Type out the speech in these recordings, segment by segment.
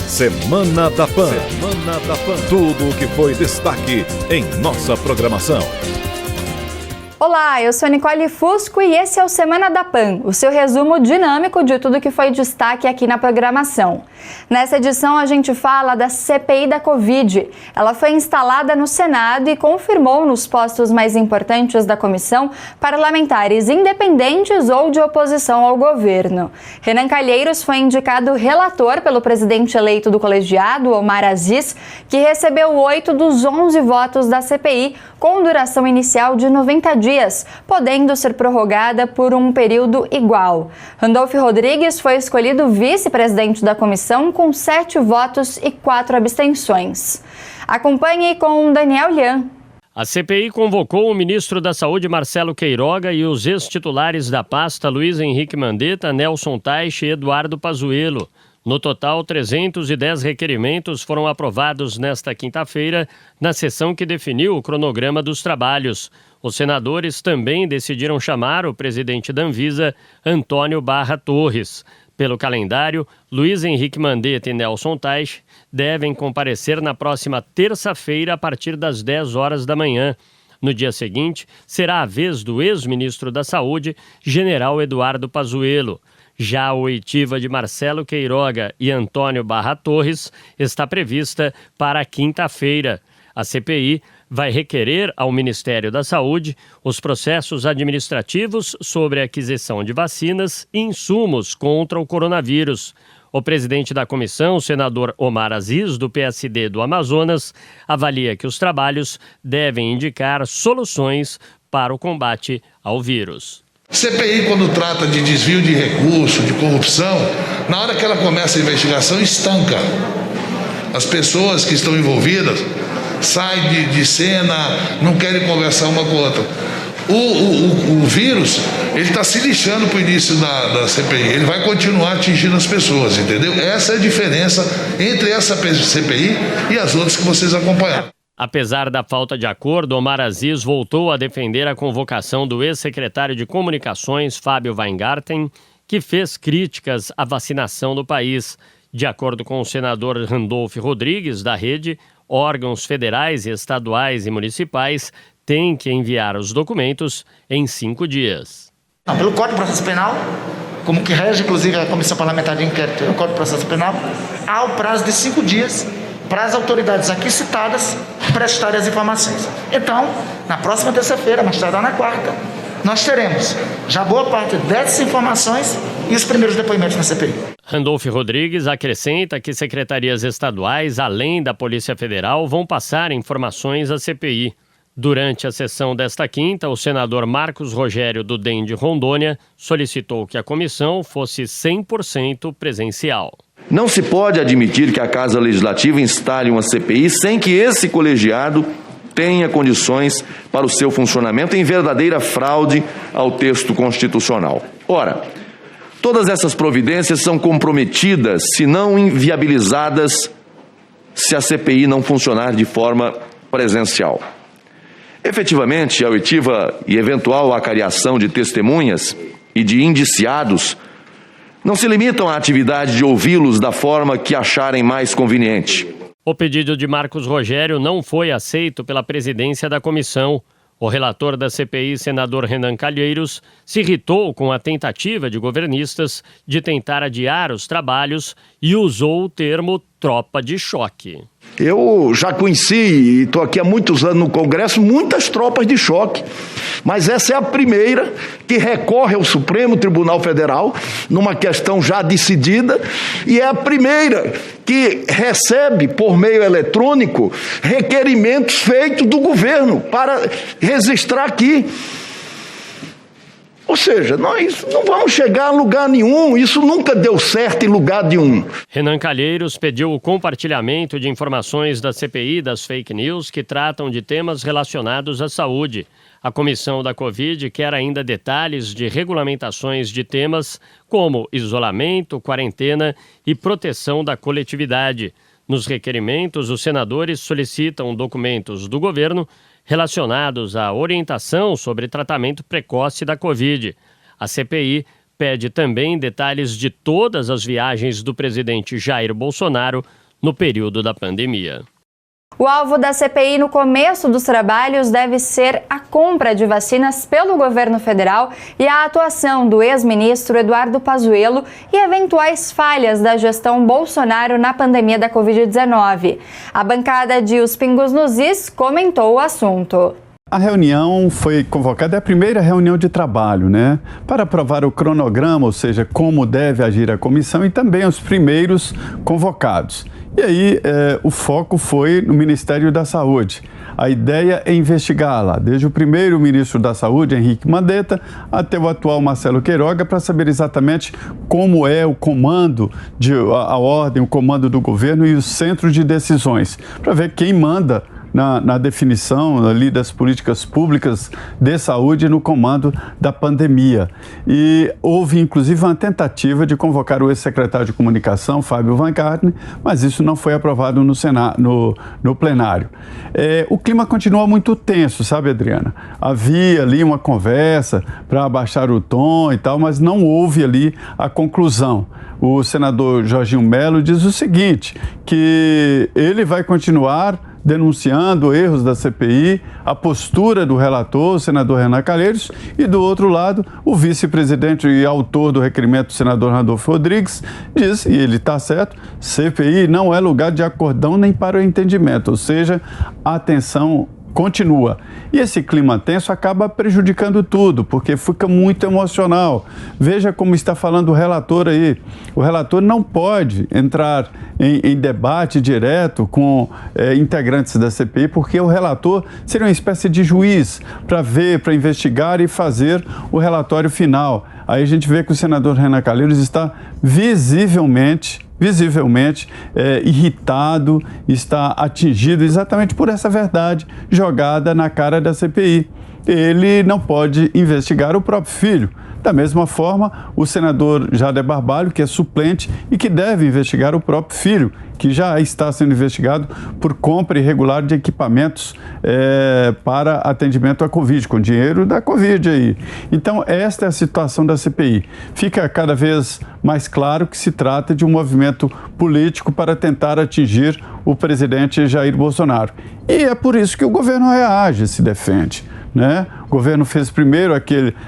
Semana da Pan. Semana da Pan. Tudo o que foi destaque em nossa programação. Olá, eu sou Nicole Fusco e esse é o Semana da Pan, o seu resumo dinâmico de tudo que foi destaque aqui na programação. Nessa edição a gente fala da CPI da Covid. Ela foi instalada no Senado e confirmou nos postos mais importantes da comissão parlamentares independentes ou de oposição ao governo. Renan Calheiros foi indicado relator pelo presidente eleito do colegiado, Omar Aziz, que recebeu 8 dos 11 votos da CPI, com duração inicial de 90 dias, podendo ser prorrogada por um período igual. Randolph Rodrigues foi escolhido vice-presidente da comissão com 7 votos e 4 abstenções. Acompanhe com Daniel Lian. A CPI convocou o ministro da Saúde, Marcelo Queiroga, e os ex-titulares da pasta, Luiz Henrique Mandetta, Nelson Teich e Eduardo Pazuello. No total, 310 requerimentos foram aprovados nesta quinta-feira, na sessão que definiu o cronograma dos trabalhos. Os senadores também decidiram chamar o presidente da Anvisa, Antônio Barra Torres. Pelo calendário, Luiz Henrique Mandetta e Nelson Teich devem comparecer na próxima terça-feira a partir das 10 horas da manhã. No dia seguinte, será a vez do ex-ministro da Saúde, general Eduardo Pazuello. Já a oitiva de Marcelo Queiroga e Antônio Barra Torres está prevista para quinta-feira. A CPI vai requerer ao Ministério da Saúde os processos administrativos sobre a aquisição de vacinas e insumos contra o coronavírus. O presidente da comissão, o senador Omar Aziz, do PSD do Amazonas, avalia que os trabalhos devem indicar soluções para o combate ao vírus. CPI, quando trata de desvio de recurso, de corrupção, na hora que ela começa a investigação, estanca. As pessoas que estão envolvidas saem de cena, não querem conversar uma com a outra. O vírus, ele está se lixando para o início da CPI, ele vai continuar atingindo as pessoas, entendeu? Essa é a diferença entre essa CPI e as outras que vocês acompanharam. Apesar da falta de acordo, Omar Aziz voltou a defender a convocação do ex-secretário de Comunicações, Fábio Weingarten, que fez críticas à vacinação no país. De acordo com o senador Randolph Rodrigues, da Rede, órgãos federais, estaduais e municipais têm que enviar os documentos em 5 dias. Pelo Código de Processo Penal, como que rege inclusive a Comissão Parlamentar de Inquérito no Código de Processo Penal, há o prazo de 5 dias para as autoridades aqui citadas prestarem as informações. Então, na próxima terça-feira, mais tardar na quarta, nós teremos já boa parte dessas informações e os primeiros depoimentos na CPI. Randolph Rodrigues acrescenta que secretarias estaduais, além da Polícia Federal, vão passar informações à CPI. Durante a sessão desta quinta, o senador Marcos Rogério, do DEM de Rondônia, solicitou que a comissão fosse 100% presencial. Não se pode admitir que a Casa Legislativa instale uma CPI sem que esse colegiado tenha condições para o seu funcionamento em verdadeira fraude ao texto constitucional. Ora, todas essas providências são comprometidas, se não inviabilizadas, se a CPI não funcionar de forma presencial. Efetivamente, a oitiva e eventual acariação de testemunhas e de indiciados não se limitam à atividade de ouvi-los da forma que acharem mais conveniente. O pedido de Marcos Rogério não foi aceito pela presidência da comissão. O relator da CPI, senador Renan Calheiros, se irritou com a tentativa de governistas de tentar adiar os trabalhos e usou o termo tropa de choque. Eu já conheci, e estou aqui há muitos anos no Congresso, muitas tropas de choque, mas essa é a primeira que recorre ao Supremo Tribunal Federal, numa questão já decidida, e é a primeira que recebe, por meio eletrônico, requerimentos feitos do governo para registrar aqui. Ou seja, nós não vamos chegar a lugar nenhum, isso nunca deu certo em lugar nenhum. Renan Calheiros pediu o compartilhamento de informações da CPI das fake news que tratam de temas relacionados à saúde. A comissão da Covid quer ainda detalhes de regulamentações de temas como isolamento, quarentena e proteção da coletividade. Nos requerimentos, os senadores solicitam documentos do governo relacionados à orientação sobre tratamento precoce da Covid. A CPI pede também detalhes de todas as viagens do presidente Jair Bolsonaro no período da pandemia. O alvo da CPI no começo dos trabalhos deve ser a compra de vacinas pelo governo federal e a atuação do ex-ministro Eduardo Pazuello e eventuais falhas da gestão Bolsonaro na pandemia da Covid-19. A bancada de Os Pingos nos Is comentou o assunto. A reunião foi convocada, é a primeira reunião de trabalho, né? Para aprovar o cronograma, ou seja, como deve agir a comissão e também os primeiros convocados. E aí o foco foi no Ministério da Saúde. A ideia é investigá-la, desde o primeiro ministro da Saúde, Henrique Mandetta, até o atual Marcelo Queiroga, para saber exatamente como é o comando, a ordem, o comando do governo e o centro de decisões, para ver quem manda na definição ali das políticas públicas de saúde no comando da pandemia. E houve, inclusive, uma tentativa de convocar o ex-secretário de Comunicação, Fábio Van Garten, mas isso não foi aprovado no plenário. O clima continua muito tenso, sabe, Adriana? Havia ali uma conversa para abaixar o tom e tal, mas não houve ali a conclusão. O senador Jorginho Melo diz o seguinte, que ele vai continuar denunciando erros da CPI, a postura do relator, o senador Renan Calheiros, e do outro lado, o vice-presidente e autor do requerimento, o senador Randolfo Rodrigues, diz, e ele está certo, CPI não é lugar de acordão nem para o entendimento, ou seja, a tensão continua. E esse clima tenso acaba prejudicando tudo, porque fica muito emocional. Veja como está falando o relator aí. O relator não pode entrar em debate direto com integrantes da CPI, porque o relator seria uma espécie de juiz para ver, para investigar e fazer o relatório final. Aí a gente vê que o senador Renan Calheiros está visivelmente irritado, está atingido exatamente por essa verdade jogada na cara da CPI. Ele não pode investigar o próprio filho. Da mesma forma, o senador Jader Barbalho, que é suplente e que deve investigar o próprio filho, que já está sendo investigado por compra irregular de equipamentos para atendimento à Covid, com dinheiro da Covid aí. Então, esta é a situação da CPI. Fica cada vez mais claro que se trata de um movimento político para tentar atingir o presidente Jair Bolsonaro. E é por isso que o governo reage, se defende. Né? O governo fez primeiro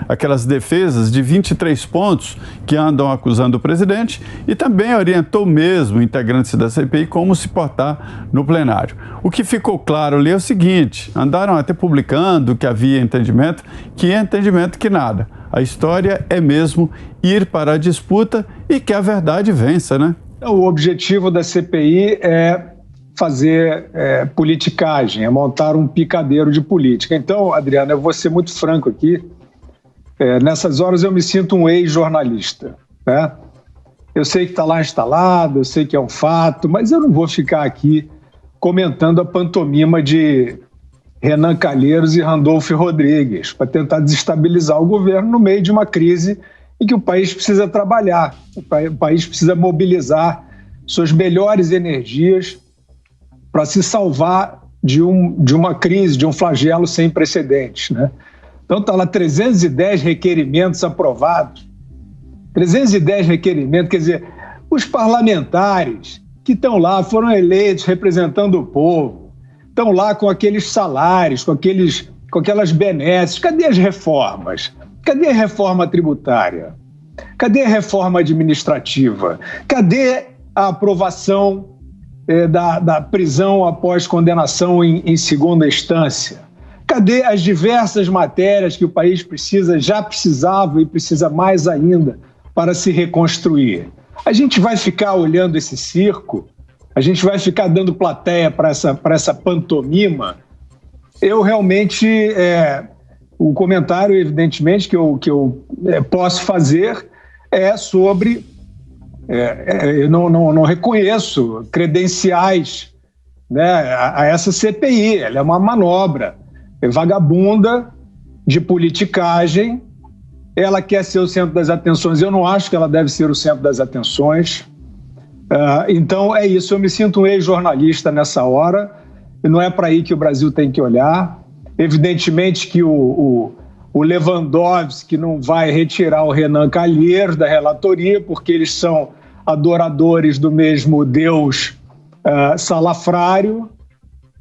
aquelas defesas de 23 pontos que andam acusando o presidente e também orientou mesmo integrantes da CPI como se portar no plenário. O que ficou claro ali é o seguinte, andaram até publicando que havia entendimento que nada. A história é mesmo ir para a disputa e que a verdade vença, né? O objetivo da CPI é fazer politicagem, é montar um picadeiro de política. Então, Adriana, eu vou ser muito franco aqui, nessas horas eu me sinto um ex-jornalista, né? Eu sei que está lá instalado, eu sei que é um fato, mas eu não vou ficar aqui comentando a pantomima de Renan Calheiros e Randolfo Rodrigues para tentar desestabilizar o governo no meio de uma crise em que o país precisa trabalhar, o país precisa mobilizar suas melhores energias para se salvar de uma crise, de um flagelo sem precedentes, né? Então está lá 310 requerimentos aprovados. 310 requerimentos, quer dizer, os parlamentares que estão lá foram eleitos representando o povo, estão lá com aqueles salários, com aquelas benesses. Cadê as reformas? Cadê a reforma tributária? Cadê a reforma administrativa? Cadê a aprovação da prisão após condenação em segunda instância? Cadê as diversas matérias que o país já precisava e precisa mais ainda para se reconstruir? A gente vai ficar olhando esse circo? A gente vai ficar dando plateia para essa pantomima? Eu realmente, o comentário, evidentemente, que eu posso fazer é sobre... eu não reconheço credenciais, né, a essa CPI. Ela é uma manobra vagabunda de politicagem. Ela quer ser o centro das atenções. Eu não acho que ela deve ser o centro das atenções. Então é isso, eu me sinto um ex-jornalista nessa hora, e não é para aí que o Brasil tem que olhar. Evidentemente que o Lewandowski não vai retirar o Renan Calheiros da relatoria, porque eles são adoradores do mesmo Deus salafrário,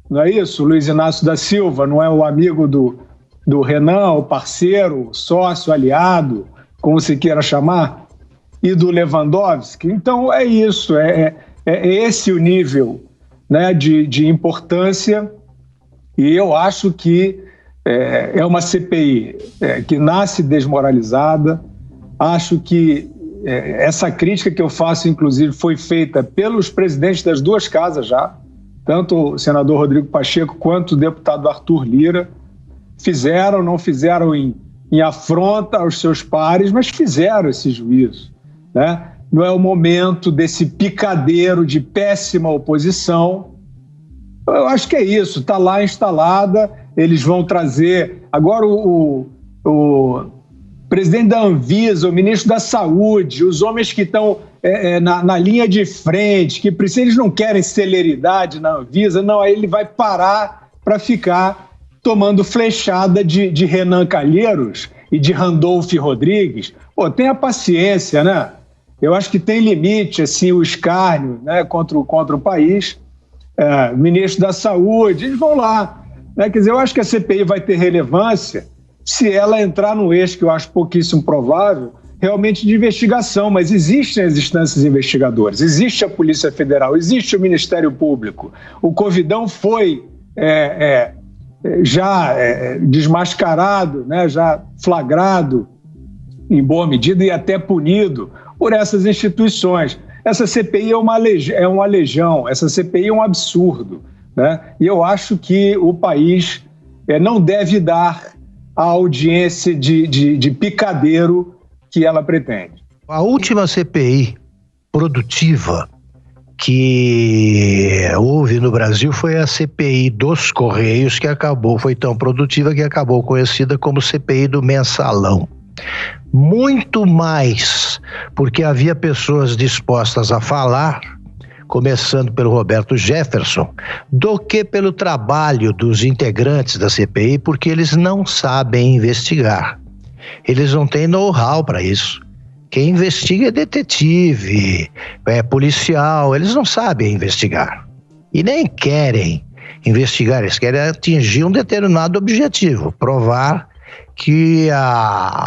não é isso? Luiz Inácio da Silva não é o amigo do Renan, o parceiro, o sócio, aliado, como se queira chamar, e do Lewandowski. Então é isso, é esse o nível, né, de importância, e eu acho que é uma CPI que nasce desmoralizada. Acho que essa crítica que eu faço, inclusive, foi feita pelos presidentes das duas casas já, tanto o senador Rodrigo Pacheco quanto o deputado Arthur Lira. Fizeram, não fizeram em afronta aos seus pares, mas fizeram esse juízo, né? Não é o momento desse picadeiro de péssima oposição. Eu acho que é isso, está lá instalada, eles vão trazer... Agora o presidente da Anvisa, o ministro da Saúde, os homens que estão na linha de frente, que eles não querem celeridade na Anvisa, não, aí ele vai parar para ficar tomando flechada de Renan Calheiros e de Randolph Rodrigues. Pô, tenha paciência, né? Eu acho que tem limite, assim, o escárnio, né, contra o país. Ministro da Saúde, eles vão lá, né? Quer dizer, eu acho que a CPI vai ter relevância se ela entrar num eixo que eu acho pouquíssimo provável, realmente de investigação, mas existem as instâncias investigadoras, existe a Polícia Federal, existe o Ministério Público. O Covidão foi já desmascarado, né, já flagrado em boa medida e até punido por essas instituições. Essa CPI é uma legião, essa CPI é um absurdo, né? E eu acho que o país não deve dar a audiência de picadeiro que ela pretende. A última CPI produtiva que houve no Brasil foi a CPI dos Correios, que foi tão produtiva que acabou conhecida como CPI do Mensalão. Muito mais porque havia pessoas dispostas a falar, começando pelo Roberto Jefferson, do que pelo trabalho dos integrantes da CPI, porque eles não sabem investigar. Eles não têm know-how para isso. Quem investiga é detetive, é policial, eles não sabem investigar. E nem querem investigar, eles querem atingir um determinado objetivo, provar que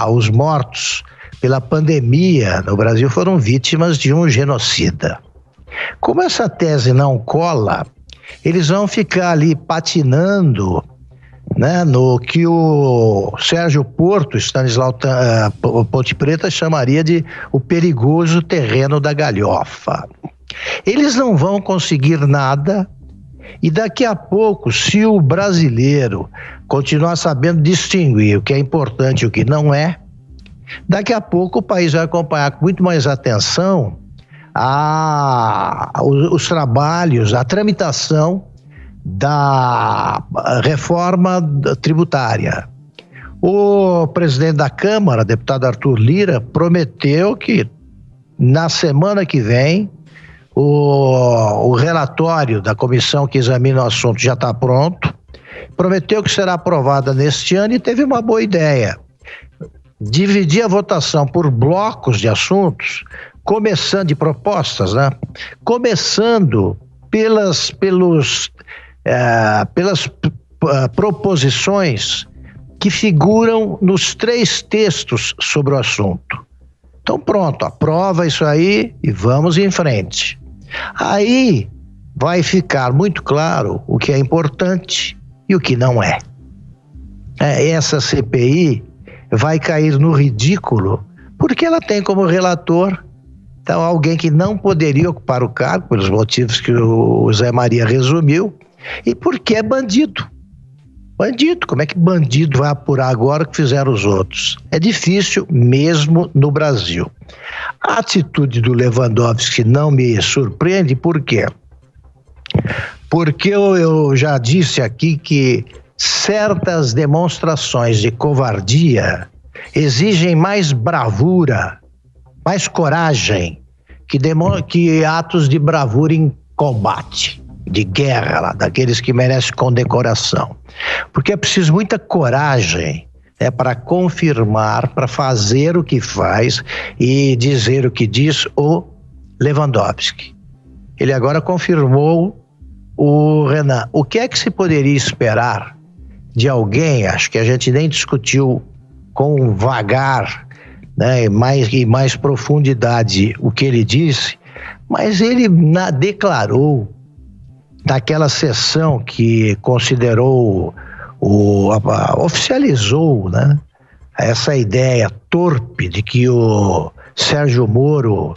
os mortos pela pandemia no Brasil foram vítimas de um genocida. Como essa tese não cola, eles vão ficar ali patinando, né, no que o Sérgio Porto, Stanislau Ponte Preta, chamaria de o perigoso terreno da galhofa. Eles não vão conseguir nada e daqui a pouco, se o brasileiro continuar sabendo distinguir o que é importante e o que não é, daqui a pouco o país vai acompanhar com muito mais atenção os trabalhos, a tramitação da reforma tributária. O presidente da Câmara, deputado Arthur Lira, prometeu que na semana que vem o relatório da comissão que examina o assunto já está pronto, prometeu que será aprovada neste ano e teve uma boa ideia: dividir a votação por blocos de assuntos, começando de propostas, né? Começando pelas proposições que figuram nos 3 textos sobre o assunto. Então pronto, aprova isso aí e vamos em frente. Aí vai ficar muito claro o que é importante e o que não é. Essa CPI vai cair no ridículo porque ela tem como relator alguém que não poderia ocupar o cargo, pelos motivos que o Zé Maria resumiu, e porque é bandido. Bandido, como é que bandido vai apurar agora o que fizeram os outros? É difícil mesmo no Brasil. A atitude do Lewandowski não me surpreende, por quê? Porque eu já disse aqui que certas demonstrações de covardia exigem mais bravura, mais coragem que atos de bravura em combate, de guerra, daqueles que merecem condecoração. Porque é preciso muita coragem para confirmar, para fazer o que faz e dizer o que diz o Lewandowski. Ele agora confirmou o Renan. O que é que se poderia esperar de alguém? Acho que a gente nem discutiu com vagar, né, e mais profundidade o que ele disse, mas ele declarou naquela sessão que considerou, oficializou, né, essa ideia torpe de que o Sérgio Moro,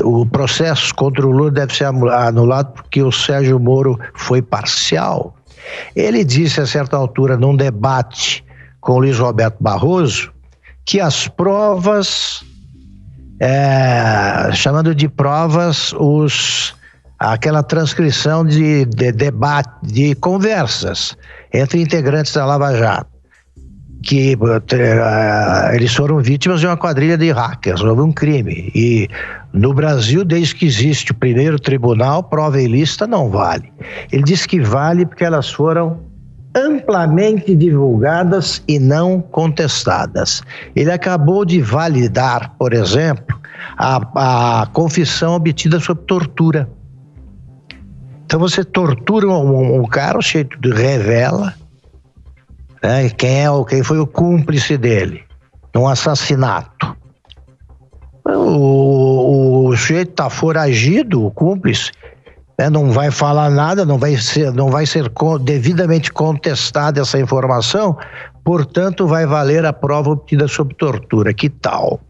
o processo contra o Lula deve ser anulado porque o Sérgio Moro foi parcial. Ele disse a certa altura num debate com o Luiz Roberto Barroso que as provas, chamando de provas aquela transcrição de debate, de conversas entre integrantes da Lava Jato, que eles foram vítimas de uma quadrilha de hackers, houve um crime. E no Brasil, desde que existe o primeiro tribunal, prova ilícita não vale. Ele disse que vale porque elas foram amplamente divulgadas e não contestadas. Ele acabou de validar, por exemplo, a confissão obtida sob tortura. Então você tortura um cara, o jeito revela, né, quem foi o cúmplice dele num assassinato. O sujeito está foragido, o cúmplice, né, não vai falar nada, não vai ser devidamente contestada essa informação, portanto vai valer a prova obtida sob tortura. Que tal?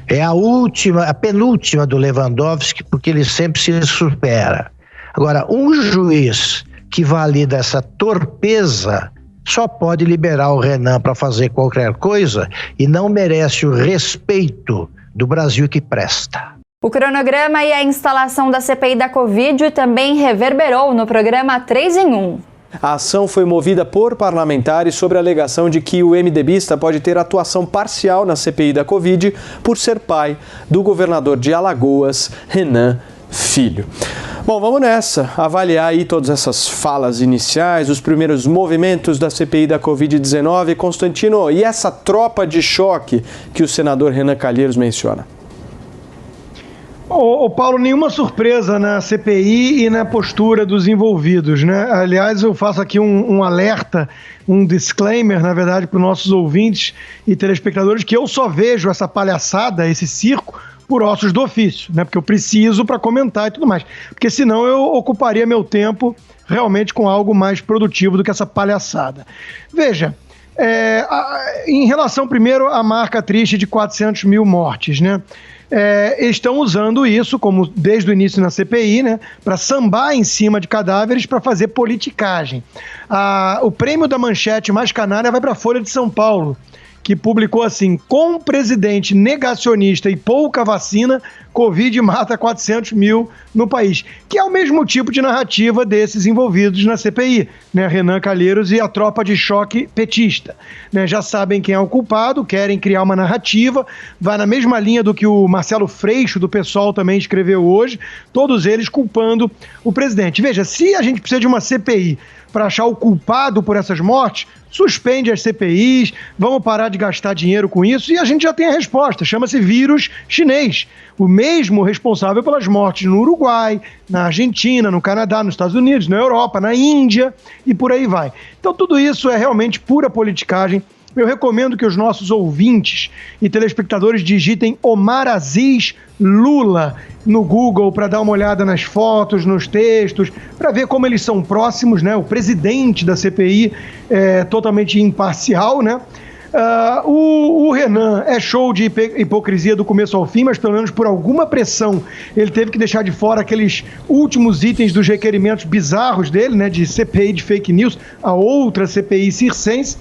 É a penúltima do Lewandowski, porque ele sempre se supera. Agora, um juiz que valida essa torpeza só pode liberar o Renan para fazer qualquer coisa e não merece o respeito do Brasil que presta. O cronograma e a instalação da CPI da Covid também reverberou no programa 3 em 1. A ação foi movida por parlamentares sobre a alegação de que o MDBista pode ter atuação parcial na CPI da Covid por ser pai do governador de Alagoas, Renan Filho. Bom, vamos nessa, avaliar aí todas essas falas iniciais, os primeiros movimentos da CPI da Covid-19. Constantino, e essa tropa de choque que o senador Renan Calheiros menciona? Ô Paulo, nenhuma surpresa na CPI e na postura dos envolvidos, né? Aliás, eu faço aqui um alerta, um disclaimer, na verdade, para os nossos ouvintes e telespectadores, que eu só vejo essa palhaçada, esse circo, por ossos do ofício, né? Porque eu preciso para comentar e tudo mais. Porque senão eu ocuparia meu tempo realmente com algo mais produtivo do que essa palhaçada. Veja, em relação primeiro à marca triste de 400 mil mortes, né? Estão usando isso, como desde o início na CPI, né, para sambar em cima de cadáveres para fazer politicagem. O prêmio da manchete mais canalha vai para a Folha de São Paulo, que publicou assim: com presidente negacionista e pouca vacina, Covid mata 400 mil no país. Que é o mesmo tipo de narrativa desses envolvidos na CPI, né? Renan Calheiros e a tropa de choque petista. Né? Já sabem quem é o culpado, querem criar uma narrativa, vai na mesma linha do que o Marcelo Freixo, do PSOL, também escreveu hoje, todos eles culpando o presidente. Veja, se a gente precisa de uma CPI para achar o culpado por essas mortes, suspende as CPIs, vamos parar de gastar dinheiro com isso, e a gente já tem a resposta, chama-se vírus chinês, o mesmo responsável pelas mortes no Uruguai, na Argentina, no Canadá, nos Estados Unidos, na Europa, na Índia e por aí vai. Então tudo isso é realmente pura politicagem. Eu recomendo que os nossos ouvintes e telespectadores digitem Omar Aziz Lula no Google para dar uma olhada nas fotos, nos textos, para ver como eles são próximos, né? O presidente da CPI é totalmente imparcial, né? O Renan é show de hipocrisia do começo ao fim, mas pelo menos por alguma pressão ele teve que deixar de fora aqueles últimos itens dos requerimentos bizarros dele, né? De CPI de fake news, a outra CPI circense.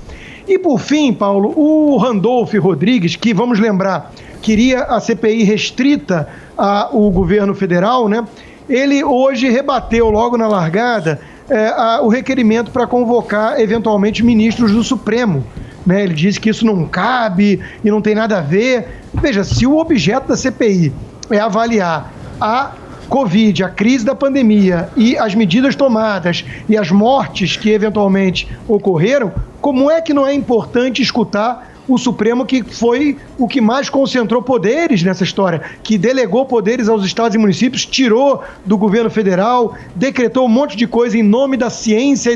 E por fim, Paulo, o Randolph Rodrigues, que, vamos lembrar, queria a CPI restrita ao governo federal, né? Ele hoje rebateu logo na largada o requerimento para convocar eventualmente ministros do Supremo. Né? Ele disse que isso não cabe e não tem nada a ver. Veja, se o objeto da CPI é avaliar a Covid, a crise da pandemia e as medidas tomadas e as mortes que eventualmente ocorreram, como é que não é importante escutar o Supremo, que foi o que mais concentrou poderes nessa história, que delegou poderes aos estados e municípios, tirou do governo federal, decretou um monte de coisa em nome da ciência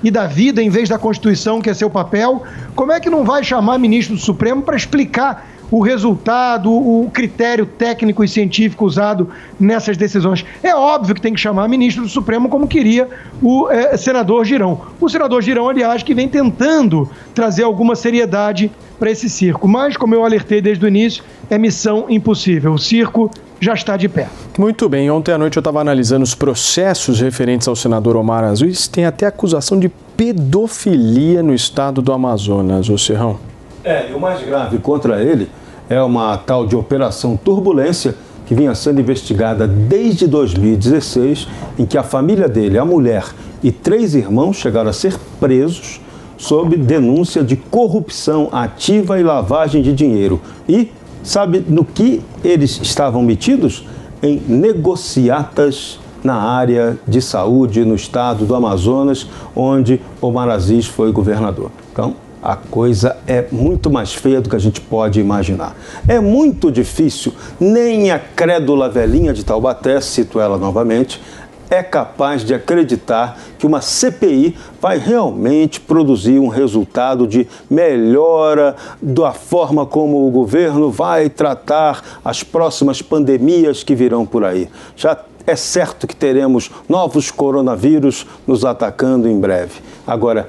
e da vida, em vez da Constituição, que é seu papel? Como é que não vai chamar ministro do Supremo para explicar o resultado, o critério técnico e científico usado nessas decisões? É óbvio que tem que chamar ministro do Supremo, como queria o senador Girão. O senador Girão, aliás, que vem tentando trazer alguma seriedade para esse circo. Mas, como eu alertei desde o início, é missão impossível. O circo já está de pé. Muito bem. Ontem à noite eu estava analisando os processos referentes ao senador Omar Aziz. Tem até acusação de pedofilia no estado do Amazonas, ô Serrão. E o mais grave contra ele é uma tal de Operação Turbulência, que vinha sendo investigada desde 2016, em que a família dele, a mulher e 3 irmãos chegaram a ser presos sob denúncia de corrupção ativa e lavagem de dinheiro. E sabe no que eles estavam metidos? Em negociatas na área de saúde no estado do Amazonas, onde Omar Aziz foi governador. Então, a coisa é muito mais feia do que a gente pode imaginar. É muito difícil, nem a crédula velhinha de Taubaté, cito ela novamente, é capaz de acreditar que uma CPI vai realmente produzir um resultado de melhora da forma como o governo vai tratar as próximas pandemias que virão por aí. Já é certo que teremos novos coronavírus nos atacando em breve. Agora,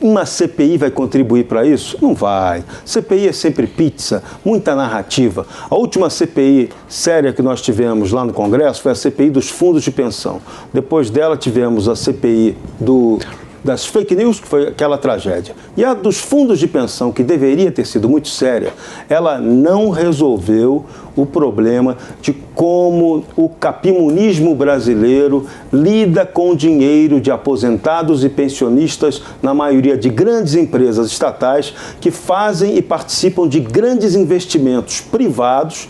uma CPI vai contribuir para isso? Não vai. CPI é sempre pizza, muita narrativa. A última CPI séria que nós tivemos lá no Congresso foi a CPI dos fundos de pensão. Depois dela tivemos a CPI das fake news, que foi aquela tragédia. E a dos fundos de pensão, que deveria ter sido muito séria, ela não resolveu o problema de como o capimunismo brasileiro lida com o dinheiro de aposentados e pensionistas, na maioria de grandes empresas estatais, que fazem e participam de grandes investimentos privados,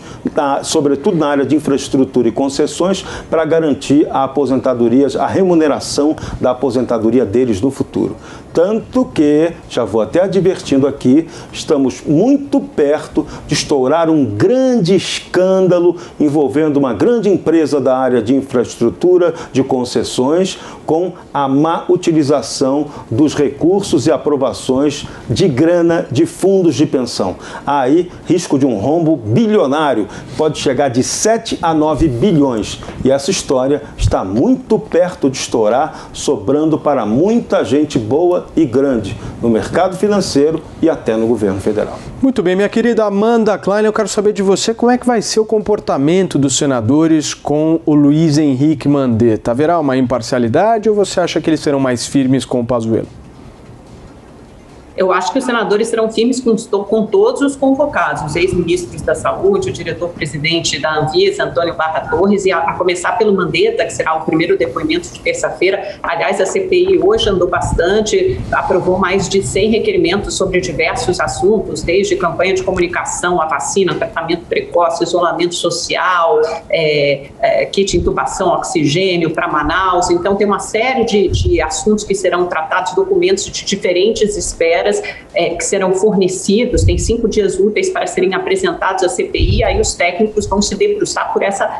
sobretudo na área de infraestrutura e concessões, para garantir a aposentadoria, a remuneração da aposentadoria deles no futuro. Tanto que, já vou até advertindo aqui, estamos muito perto de estourar um grande escândalo envolvendo uma grande empresa da área de infraestrutura, de concessões, com a má utilização dos recursos e aprovações de grana de fundos de pensão. Há aí risco de um rombo bilionário, pode chegar de 7 a 9 bilhões. E essa história está muito perto de estourar, sobrando para muita gente boa e grande no mercado financeiro e até no governo federal. Muito bem, minha querida Amanda Klein, eu quero saber de você como é que vai ser o comportamento dos senadores com o Luiz Henrique Mandetta. Haverá uma imparcialidade ou você acha que eles serão mais firmes com o Pazuello? Eu acho que os senadores serão firmes com todos os convocados, os ex-ministros da Saúde, o diretor-presidente da Anvisa, Antônio Barra Torres, e a começar pelo Mandetta, que será o primeiro depoimento de terça-feira. Aliás, a CPI hoje andou bastante, aprovou mais de 100 requerimentos sobre diversos assuntos, desde campanha de comunicação, a vacina, tratamento precoce, isolamento social, kit intubação, oxigênio para Manaus. Então, tem uma série de assuntos que serão tratados, documentos de diferentes esferas, que serão fornecidos, tem 5 dias úteis para serem apresentados à CPI, aí os técnicos vão se debruçar por essa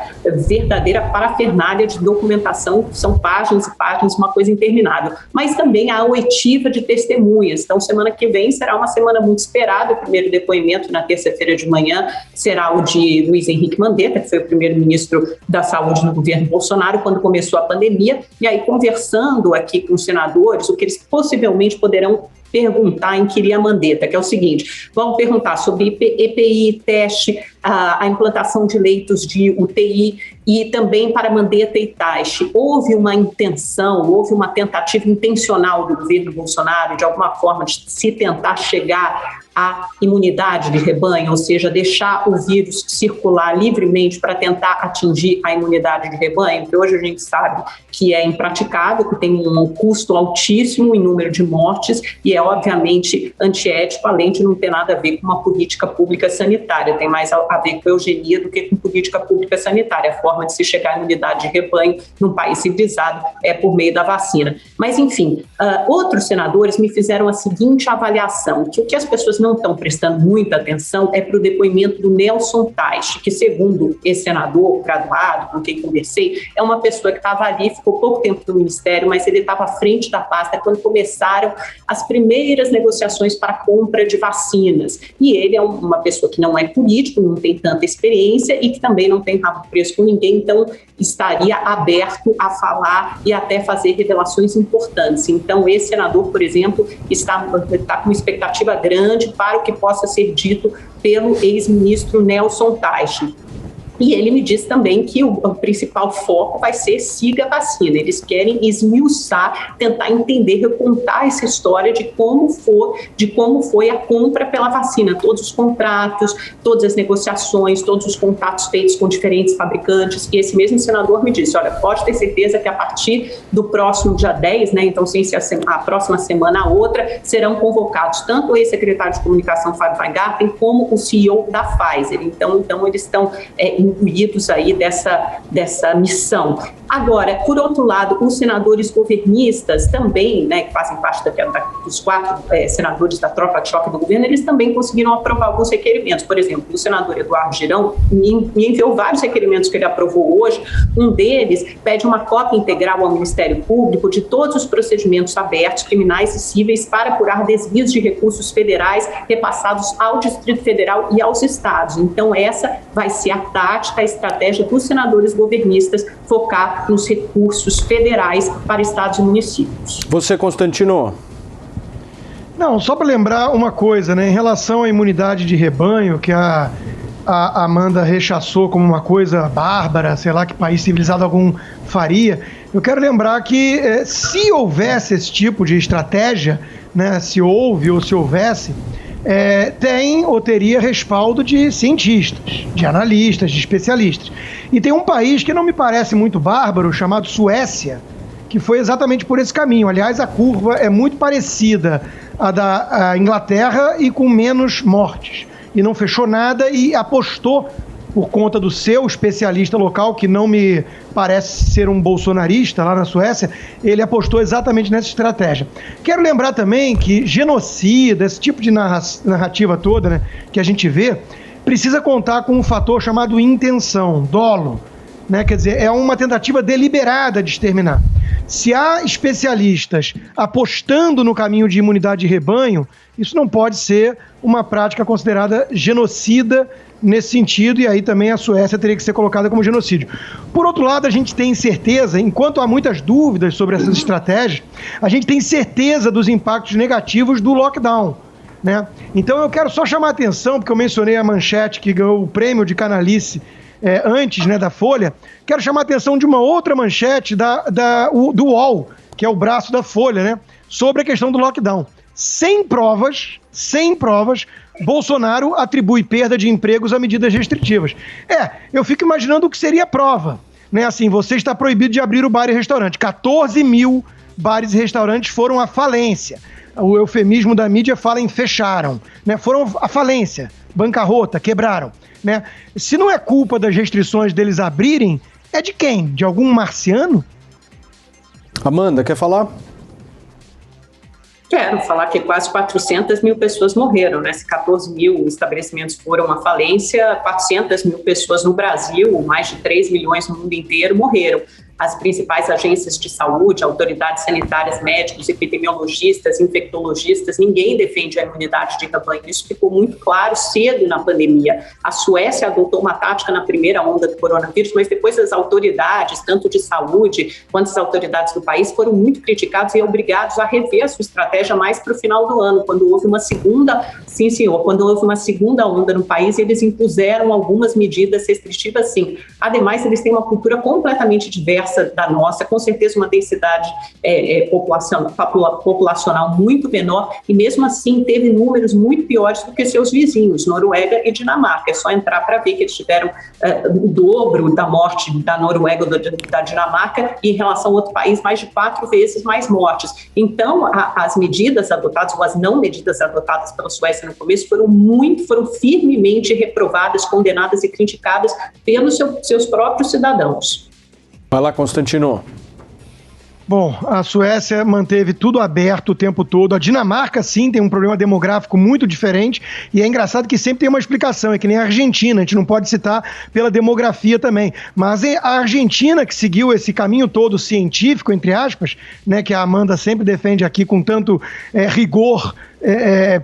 verdadeira parafernália de documentação, são páginas e páginas, uma coisa interminável. Mas também a oitiva de testemunhas, então semana que vem será uma semana muito esperada, o primeiro depoimento na terça-feira de manhã será o de Luiz Henrique Mandetta, que foi o primeiro-ministro da Saúde no governo Bolsonaro, quando começou a pandemia, e aí conversando aqui com os senadores, o que eles possivelmente poderão perguntar, inquirir a Mandetta, que é o seguinte: vão perguntar sobre EPI, teste, a implantação de leitos de UTI e também para Mandetta e Taixe. Houve uma intenção, houve uma tentativa intencional do governo Bolsonaro, de alguma forma, de se tentar chegar à imunidade de rebanho, ou seja, deixar o vírus circular livremente para tentar atingir a imunidade de rebanho, que hoje a gente sabe que é impraticável, que tem um custo altíssimo em número de mortes e é obviamente antiético, além de não ter nada a ver com uma política pública sanitária, tem mais a ver com eugenia do que com política pública sanitária. A forma forma de se chegar à imunidade de rebanho num país civilizado por meio da vacina. Mas, enfim, outros senadores me fizeram a seguinte avaliação, que o que as pessoas não estão prestando muita atenção é para o depoimento do Nelson Teich, que, segundo esse senador graduado com quem conversei, é uma pessoa que estava ali, ficou pouco tempo no Ministério, mas ele estava à frente da pasta quando começaram as primeiras negociações para a compra de vacinas. E ele é uma pessoa que não é político, não tem tanta experiência e que também não tem rabo preso com ninguém, então estaria aberto a falar e até fazer revelações importantes. Então, esse senador, por exemplo, está com uma expectativa grande para o que possa ser dito pelo ex-ministro Nelson Teich. E ele me disse também que o principal foco vai ser siga a vacina. Eles querem esmiuçar, tentar entender, recontar essa história de como foi a compra pela vacina. Todos os contratos, todas as negociações, todos os contatos feitos com diferentes fabricantes. E esse mesmo senador me disse, olha, pode ter certeza que a partir do próximo dia 10, né, então sem ser a próxima semana a outra, serão convocados tanto o ex-secretário de comunicação, Fábio Weingarten, como o CEO da Pfizer. Então eles estão incluídos aí dessa missão. Agora, por outro lado, os senadores governistas também, né, que fazem parte dos 4 senadores da tropa de choque do governo, eles também conseguiram aprovar alguns requerimentos. Por exemplo, o senador Eduardo Girão me enviou vários requerimentos que ele aprovou hoje. Um deles pede uma cópia integral ao Ministério Público de todos os procedimentos abertos, criminais e cíveis, para apurar desvios de recursos federais repassados ao Distrito Federal e aos estados. Então, essa vai ser a tática, a estratégia dos senadores governistas, focar nos recursos federais para estados e municípios. Você, Constantino? Não, só para lembrar uma coisa, né, em relação à imunidade de rebanho, que a Amanda rechaçou como uma coisa bárbara, sei lá que país civilizado algum faria, eu quero lembrar que se houvesse esse tipo de estratégia, né, se houve ou se houvesse, tem ou teria respaldo de cientistas, de analistas, de especialistas. E tem um país que não me parece muito bárbaro, chamado Suécia, que foi exatamente por esse caminho. Aliás, a curva é muito parecida à da Inglaterra e com menos mortes. E não fechou nada e apostou, por conta do seu especialista local, que não me parece ser um bolsonarista lá na Suécia, ele apostou exatamente nessa estratégia. Quero lembrar também que genocida, esse tipo de narrativa toda, né, que a gente vê, precisa contar com um fator chamado intenção, dolo, né? Quer dizer, é uma tentativa deliberada de exterminar. Se há especialistas apostando no caminho de imunidade de rebanho, isso não pode ser uma prática considerada genocida nesse sentido, e aí também a Suécia teria que ser colocada como genocídio. Por outro lado, a gente tem certeza, enquanto há muitas dúvidas sobre essas estratégias, a gente tem certeza dos impactos negativos do lockdown, né? Então eu quero só chamar a atenção, porque eu mencionei a manchete que ganhou o prêmio de canalice antes, né, da Folha. Quero chamar a atenção de uma outra manchete do UOL, que é o braço da Folha, né, sobre a questão do lockdown. Sem provas, Bolsonaro atribui perda de empregos a medidas restritivas. Eu fico imaginando o que seria a prova, né? Assim, você está proibido de abrir o bar e restaurante. 14 mil bares e restaurantes foram à falência. O eufemismo da mídia fala em fecharam, né? Foram à falência, bancarrota, quebraram, né? Se não é culpa das restrições deles abrirem, é de quem? De algum marciano? Amanda, quer falar? Quero falar que quase 400 mil pessoas morreram, né? Se 14 mil estabelecimentos foram à falência, 400 mil pessoas no Brasil, mais de 3 milhões no mundo inteiro morreram. As principais agências de saúde, autoridades sanitárias, médicos, epidemiologistas, infectologistas, ninguém defende a imunidade de rebanho. Isso ficou muito claro cedo na pandemia. A Suécia adotou uma tática na primeira onda do coronavírus, mas depois as autoridades, tanto de saúde quanto as autoridades do país, foram muito criticados e obrigados a rever a sua estratégia mais para o final do ano, quando houve uma segunda, sim senhor, quando houve uma segunda onda no país, eles impuseram algumas medidas restritivas, sim. Ademais, eles têm uma cultura completamente diversa diversa da nossa, com certeza uma densidade populacional muito menor, e mesmo assim teve números muito piores do que seus vizinhos, Noruega e Dinamarca. É só entrar para ver que eles tiveram o dobro da morte da Noruega ou da Dinamarca, e em relação a outro país, mais de 4 vezes mais mortes. Então, as medidas adotadas, ou as não medidas adotadas pela Suécia no começo, foram firmemente reprovadas, condenadas e criticadas pelos seus próprios cidadãos. Vai lá, Constantino. Bom, a Suécia manteve tudo aberto o tempo todo. A Dinamarca, sim, tem um problema demográfico muito diferente, e é engraçado que sempre tem uma explicação, é que nem a Argentina, a gente não pode citar pela demografia também, mas a Argentina, que seguiu esse caminho todo científico, entre aspas, né, que a Amanda sempre defende aqui com tanto rigor,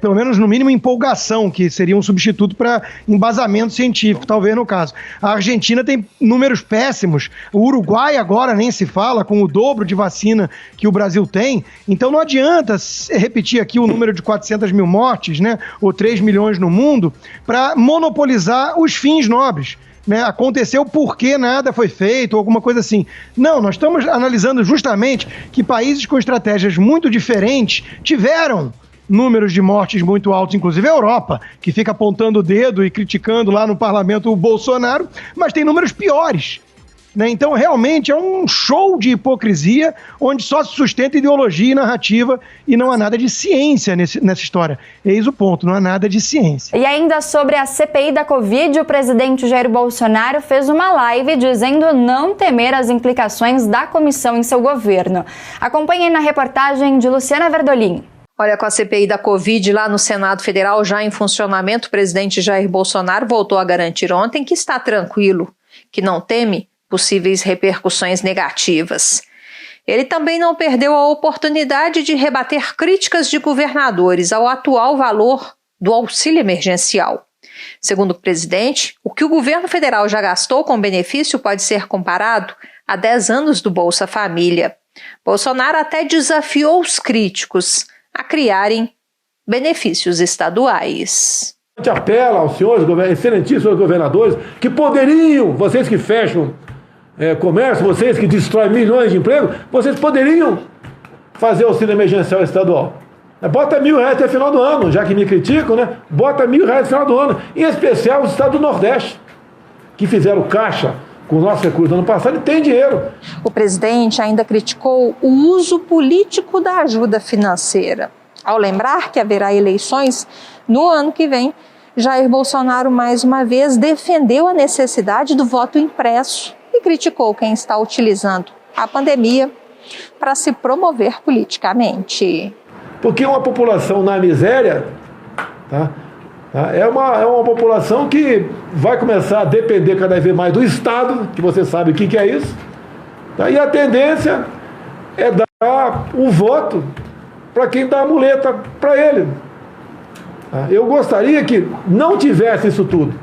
pelo menos no mínimo empolgação, que seria um substituto para embasamento científico, talvez no caso. A Argentina tem números péssimos, o Uruguai agora nem se fala, com o dobro de vacina que o Brasil tem, então não adianta repetir aqui o número de 400 mil mortes, né, ou 3 milhões no mundo, para monopolizar os fins nobres. Né, aconteceu porque nada foi feito, ou alguma coisa assim. Não, nós estamos analisando justamente que países com estratégias muito diferentes tiveram números de mortes muito altos, inclusive a Europa, que fica apontando o dedo e criticando lá no parlamento o Bolsonaro, mas tem números piores. Né? Então, realmente, é um show de hipocrisia, onde só se sustenta ideologia e narrativa, e não há nada de ciência nessa história. Eis o ponto, não há nada de ciência. E ainda sobre a CPI da Covid, o presidente Jair Bolsonaro fez uma live dizendo não temer as implicações da comissão em seu governo. Acompanhem na reportagem de Luciana Verdolim. Olha, com a CPI da Covid lá no Senado Federal já em funcionamento, o presidente Jair Bolsonaro voltou a garantir ontem que está tranquilo, que não teme possíveis repercussões negativas. Ele também não perdeu a oportunidade de rebater críticas de governadores ao atual valor do auxílio emergencial. Segundo o presidente, o que o governo federal já gastou com benefício pode ser comparado a 10 anos do Bolsa Família. Bolsonaro até desafiou os críticos a criarem benefícios estaduais. A gente apela aos senhores, excelentíssimos governadores, que poderiam, vocês que fecham comércio, vocês que destroem milhões de empregos, vocês poderiam fazer auxílio emergencial estadual. Bota R$1.000 até o final do ano, já que me criticam, né? Bota R$1.000 no final do ano, em especial os estados do Nordeste, que fizeram caixa com o nosso recurso do ano passado e tem dinheiro. O presidente ainda criticou o uso político da ajuda financeira. Ao lembrar que haverá eleições no ano que vem, Jair Bolsonaro mais uma vez defendeu a necessidade do voto impresso e criticou quem está utilizando a pandemia para se promover politicamente. Porque uma população na miséria, é uma população que vai começar a depender cada vez mais do Estado, que você sabe o que é isso, e a tendência é dar o voto para quem dá a muleta para ele. Eu gostaria que não tivesse isso tudo.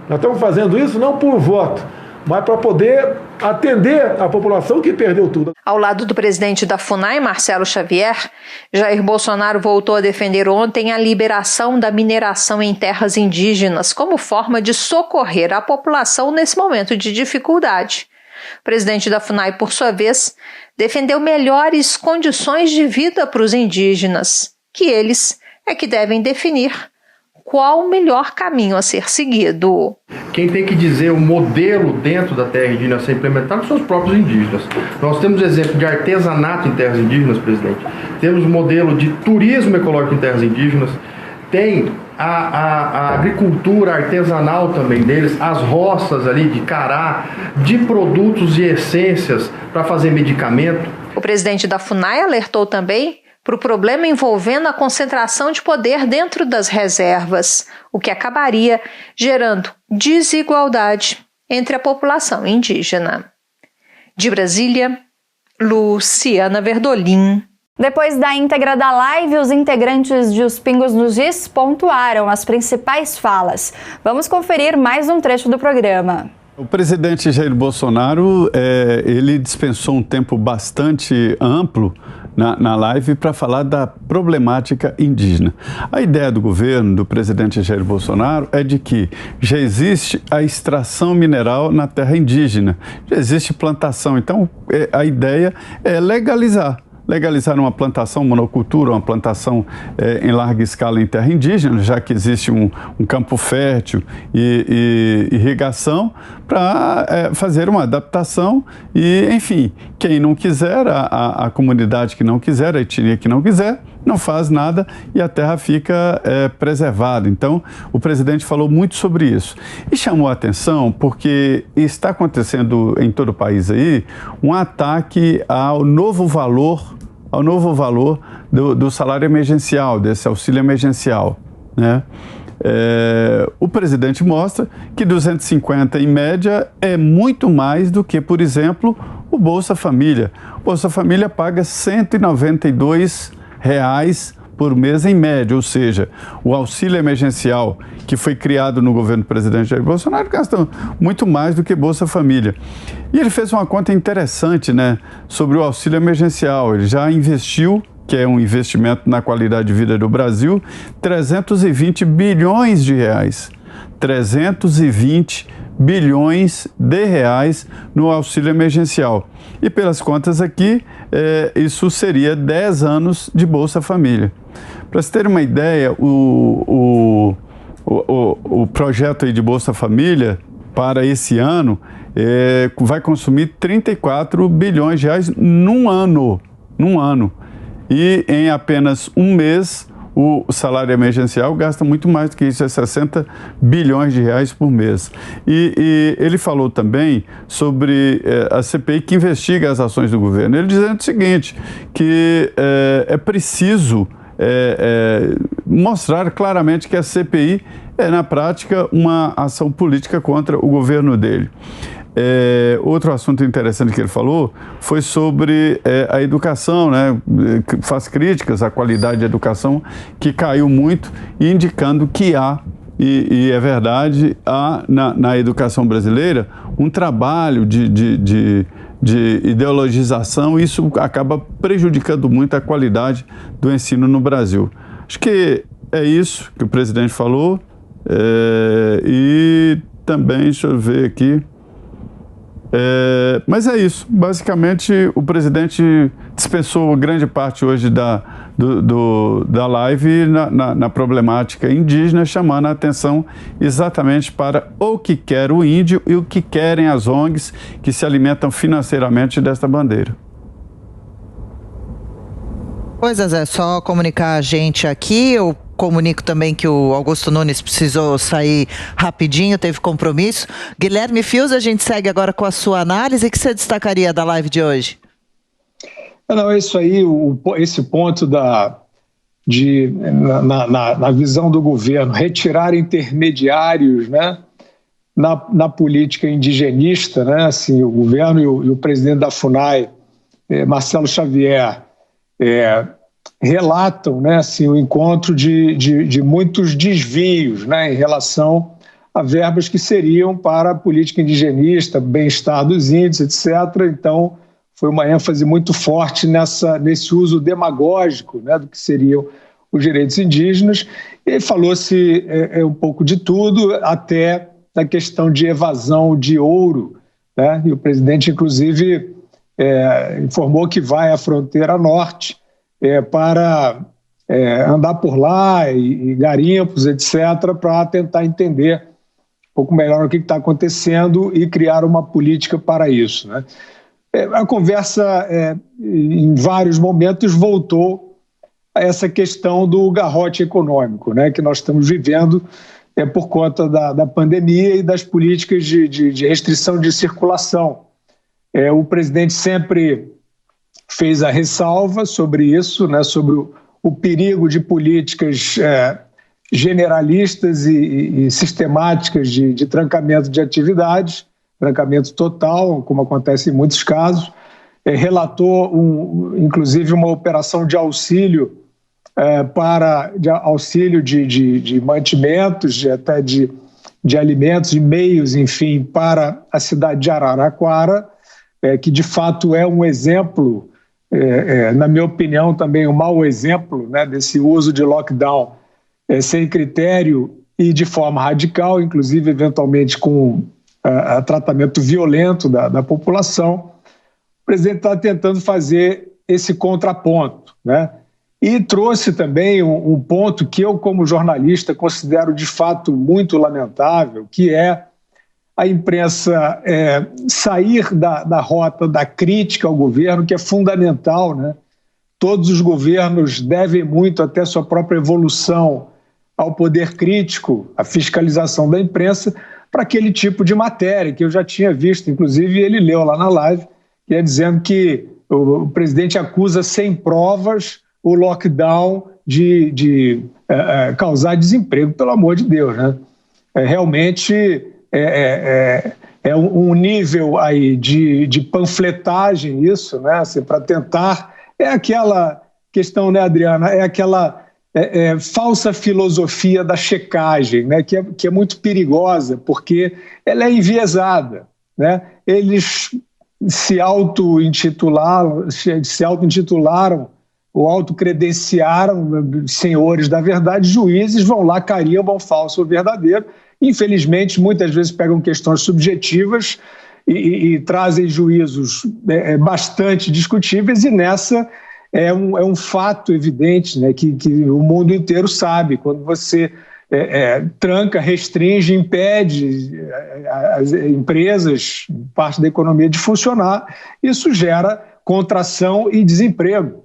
Nós estamos fazendo isso não por voto, mas para poder atender a população que perdeu tudo. Ao lado do presidente da FUNAI, Marcelo Xavier, Jair Bolsonaro voltou a defender ontem a liberação da mineração em terras indígenas como forma de socorrer a população nesse momento de dificuldade. O presidente da FUNAI, por sua vez, defendeu melhores condições de vida para os indígenas, que eles é que devem definir qual o melhor caminho a ser seguido. Quem tem que dizer o modelo dentro da terra indígena a ser implementado são os próprios indígenas. Nós temos exemplo de artesanato em terras indígenas, presidente. Temos modelo de turismo ecológico em terras indígenas. Tem a agricultura artesanal também deles, as roças ali de cará, de produtos e essências para fazer medicamento. O presidente da FUNAI alertou também para o problema envolvendo a concentração de poder dentro das reservas, o que acabaria gerando desigualdade entre a população indígena. De Brasília, Luciana Verdolim. Depois da íntegra da live, os integrantes de Os Pingos nos Is pontuaram as principais falas. Vamos conferir mais um trecho do programa. O presidente Jair Bolsonaro, ele dispensou um tempo bastante amplo na live para falar da problemática indígena. A ideia do governo, do presidente Jair Bolsonaro, é de que já existe a extração mineral na terra indígena, já existe plantação. Então, a ideia é legalizar uma plantação monocultura, uma plantação em larga escala em terra indígena, já que existe um campo fértil e irrigação, para fazer uma adaptação e, enfim, quem não quiser, a comunidade que não quiser, a etnia que não quiser, não faz nada e a terra fica preservada. Então, o presidente falou muito sobre isso. E chamou a atenção porque está acontecendo em todo o país aí um ataque ao novo valor do salário emergencial, desse auxílio emergencial, né? O presidente mostra que 250 em média é muito mais do que, por exemplo, o Bolsa Família. O Bolsa Família paga R$ 192 por mês em média, ou seja, o auxílio emergencial que foi criado no governo do presidente Jair Bolsonaro gasta muito mais do que Bolsa Família. E ele fez uma conta interessante, né, sobre o auxílio emergencial. Ele já investiu, que é um investimento na qualidade de vida do Brasil, 320 bilhões de reais. 320 bilhões de reais no auxílio emergencial. E pelas contas aqui, isso seria 10 anos de Bolsa Família. Para vocês terem uma ideia, o projeto aí de Bolsa Família para esse ano vai consumir 34 bilhões de reais num ano. E em apenas um mês, o salário emergencial gasta muito mais do que isso, 60 bilhões de reais por mês. E ele falou também sobre a CPI que investiga as ações do governo. Ele dizendo o seguinte, que é preciso mostrar claramente que a CPI é, na prática, uma ação política contra o governo dele. Outro assunto interessante que ele falou foi sobre a educação, né? Faz críticas à qualidade da educação, que caiu muito, indicando que e é verdade, há na educação brasileira um trabalho de ideologização, e isso acaba prejudicando muito a qualidade do ensino no Brasil. Acho que é isso que o presidente falou, e também, deixa eu ver aqui, mas é isso, basicamente o presidente dispensou grande parte hoje da live na problemática indígena, chamando a atenção exatamente para o que quer o índio e o que querem as ONGs que se alimentam financeiramente desta bandeira. Pois é, só comunicar a gente aqui, eu comunico também que o Augusto Nunes precisou sair rapidinho, teve compromisso. Guilherme Fius, a gente segue agora com a sua análise. O que você destacaria da live de hoje? Não, é isso aí, esse ponto na visão do governo, retirar intermediários, né, na política indigenista, né, assim, o governo e o presidente da FUNAI, Marcelo Xavier, relatam, né, assim, o encontro de muitos desvios, né, em relação a verbas que seriam para a política indigenista, bem-estar dos índios, etc. Então, foi uma ênfase muito forte nesse uso demagógico, né, do que seriam os direitos indígenas. E falou-se um pouco de tudo, até da questão de evasão de ouro, né, e o presidente, inclusive, informou que vai à fronteira norte para andar por lá e garimpos, etc., para tentar entender um pouco melhor o que está acontecendo e criar uma política para isso, né? A conversa, em vários momentos, voltou a essa questão do garrote econômico, né, que nós estamos vivendo por conta da pandemia e das políticas de restrição de circulação. O presidente sempre fez a ressalva sobre isso, né, sobre o perigo de políticas generalistas e sistemáticas de trancamento de atividades, trancamento total, como acontece em muitos casos. Relatou, inclusive, uma operação de auxílio de mantimentos, até de alimentos e meios, enfim, para a cidade de Araraquara, que de fato é um exemplo na minha opinião, também um mau exemplo, né, desse uso de lockdown sem critério e de forma radical, inclusive eventualmente com tratamento violento da população. O presidente está tentando fazer esse contraponto, né? E trouxe também um ponto que eu, como jornalista, considero de fato muito lamentável, que é a imprensa sair da rota da crítica ao governo, que é fundamental, né? Todos os governos devem muito até sua própria evolução ao poder crítico, à fiscalização da imprensa, para aquele tipo de matéria que eu já tinha visto, inclusive ele leu lá na live, que é dizendo que o presidente acusa sem provas o lockdown de causar desemprego, pelo amor de Deus, né? Realmente é um nível aí de panfletagem isso, né? Assim, para tentar... É aquela questão, né, Adriana? É aquela falsa filosofia da checagem, né? Que é muito perigosa, porque ela é enviesada, né? Eles se auto-intitularam ou autocredenciaram senhores da verdade, juízes vão lá, carimbam falso ou verdadeiro. Infelizmente, muitas vezes pegam questões subjetivas e trazem juízos bastante discutíveis, e nessa é um fato evidente, né, que o mundo inteiro sabe. Quando você tranca, restringe, impede as empresas, parte da economia de funcionar, isso gera contração e desemprego.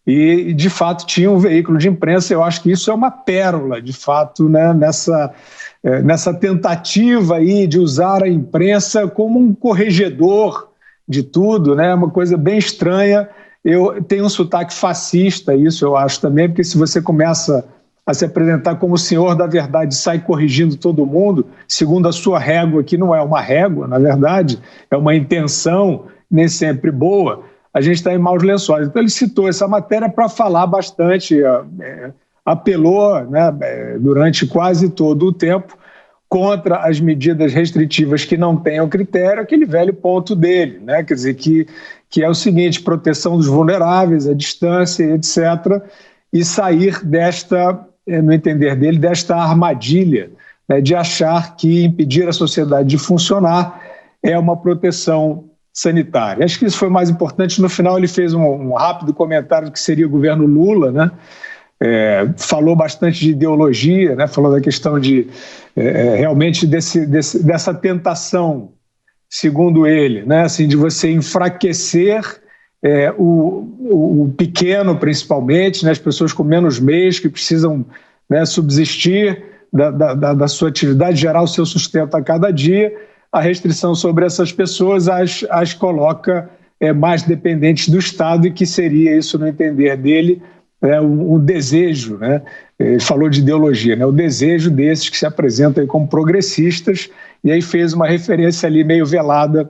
E, de fato, tinha um veículo de imprensa. Eu acho que isso é uma pérola, de fato, né, nessa tentativa aí de usar a imprensa como um corregedor de tudo, né, uma coisa bem estranha. Eu tenho um sotaque fascista, isso eu acho também, porque se você começa a se apresentar como o senhor da verdade e sai corrigindo todo mundo, segundo a sua régua, que não é uma régua, na verdade, é uma intenção nem sempre boa, a gente está em maus lençóis. Então ele citou essa matéria para falar bastante, apelou, né, durante quase todo o tempo contra as medidas restritivas que não tenham critério, aquele velho ponto dele, né? Quer dizer, que é o seguinte: proteção dos vulneráveis, a distância, etc., e sair desta, no entender dele, desta armadilha, né, de achar que impedir a sociedade de funcionar é uma proteção sanitária. Acho que isso foi mais importante. No final ele fez um rápido comentário do que seria o governo Lula, né? Falou bastante de ideologia, né? Falou da questão de realmente dessa tentação, segundo ele, né? Assim, de você enfraquecer o pequeno, principalmente, né? As pessoas com menos meios, que precisam, né, subsistir da sua atividade, gerar o seu sustento a cada dia. A restrição sobre essas pessoas as coloca mais dependentes do Estado, e que seria isso, no entender dele, um desejo, né? Ele falou de ideologia, né? O desejo desses que se apresentam aí como progressistas, e aí fez uma referência ali meio velada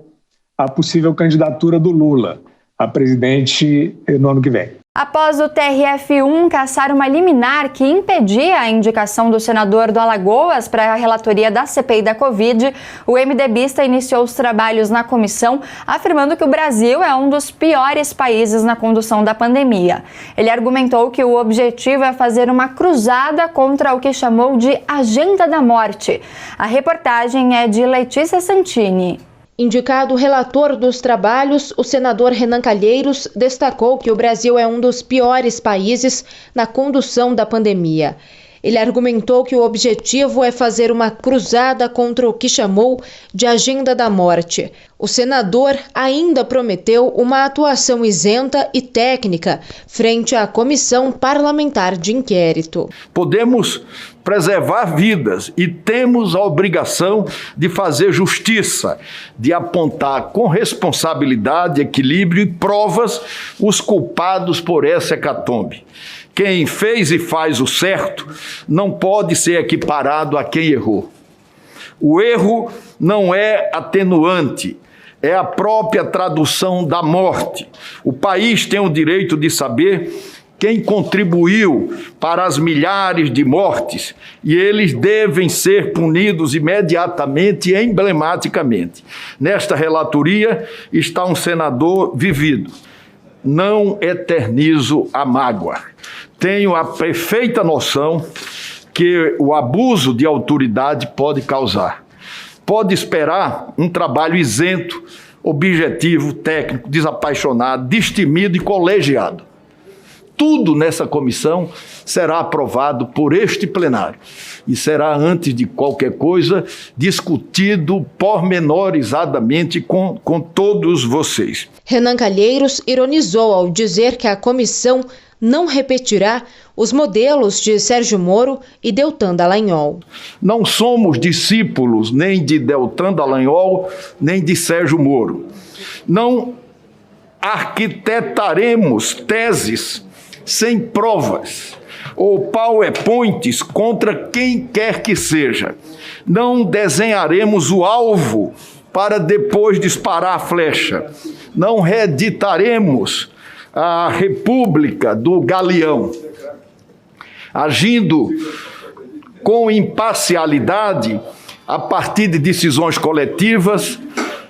à possível candidatura do Lula a presidente no ano que vem. Após o TRF1 cassar uma liminar que impedia a indicação do senador do Alagoas para a relatoria da CPI da Covid, o MDBista iniciou os trabalhos na comissão, afirmando que o Brasil é um dos piores países na condução da pandemia. Ele argumentou que o objetivo é fazer uma cruzada contra o que chamou de Agenda da Morte. A reportagem é de Letícia Santini. Indicado relator dos trabalhos, o senador Renan Calheiros destacou que o Brasil é um dos piores países na condução da pandemia. Ele argumentou que o objetivo é fazer uma cruzada contra o que chamou de Agenda da Morte. O senador ainda prometeu uma atuação isenta e técnica frente à comissão parlamentar de inquérito. Podemos preservar vidas e temos a obrigação de fazer justiça, de apontar com responsabilidade, equilíbrio e provas os culpados por essa hecatombe. Quem fez e faz o certo não pode ser equiparado a quem errou. O erro não é atenuante, é a própria tradução da morte. O país tem o direito de saber quem contribuiu para as milhares de mortes, e eles devem ser punidos imediatamente e emblematicamente. Nesta relatoria está um senador vivido. não eternizo a mágoa. Tenho a perfeita noção que o abuso de autoridade pode causar. Pode esperar um trabalho isento, objetivo, técnico, desapaixonado, destemido e colegiado. Tudo nessa comissão será aprovado por este plenário e será, antes de qualquer coisa, discutido pormenorizadamente com todos vocês. Renan Calheiros ironizou ao dizer que a comissão não repetirá os modelos de Sérgio Moro e Deltan Dallagnol. Não somos discípulos nem de Deltan Dallagnol, nem de Sérgio Moro. Não arquitetaremos teses sem provas ou PowerPoints contra quem quer que seja. Não desenharemos o alvo para depois disparar a flecha. Não reeditaremos a República do Galeão. Agindo com imparcialidade a partir de decisões coletivas,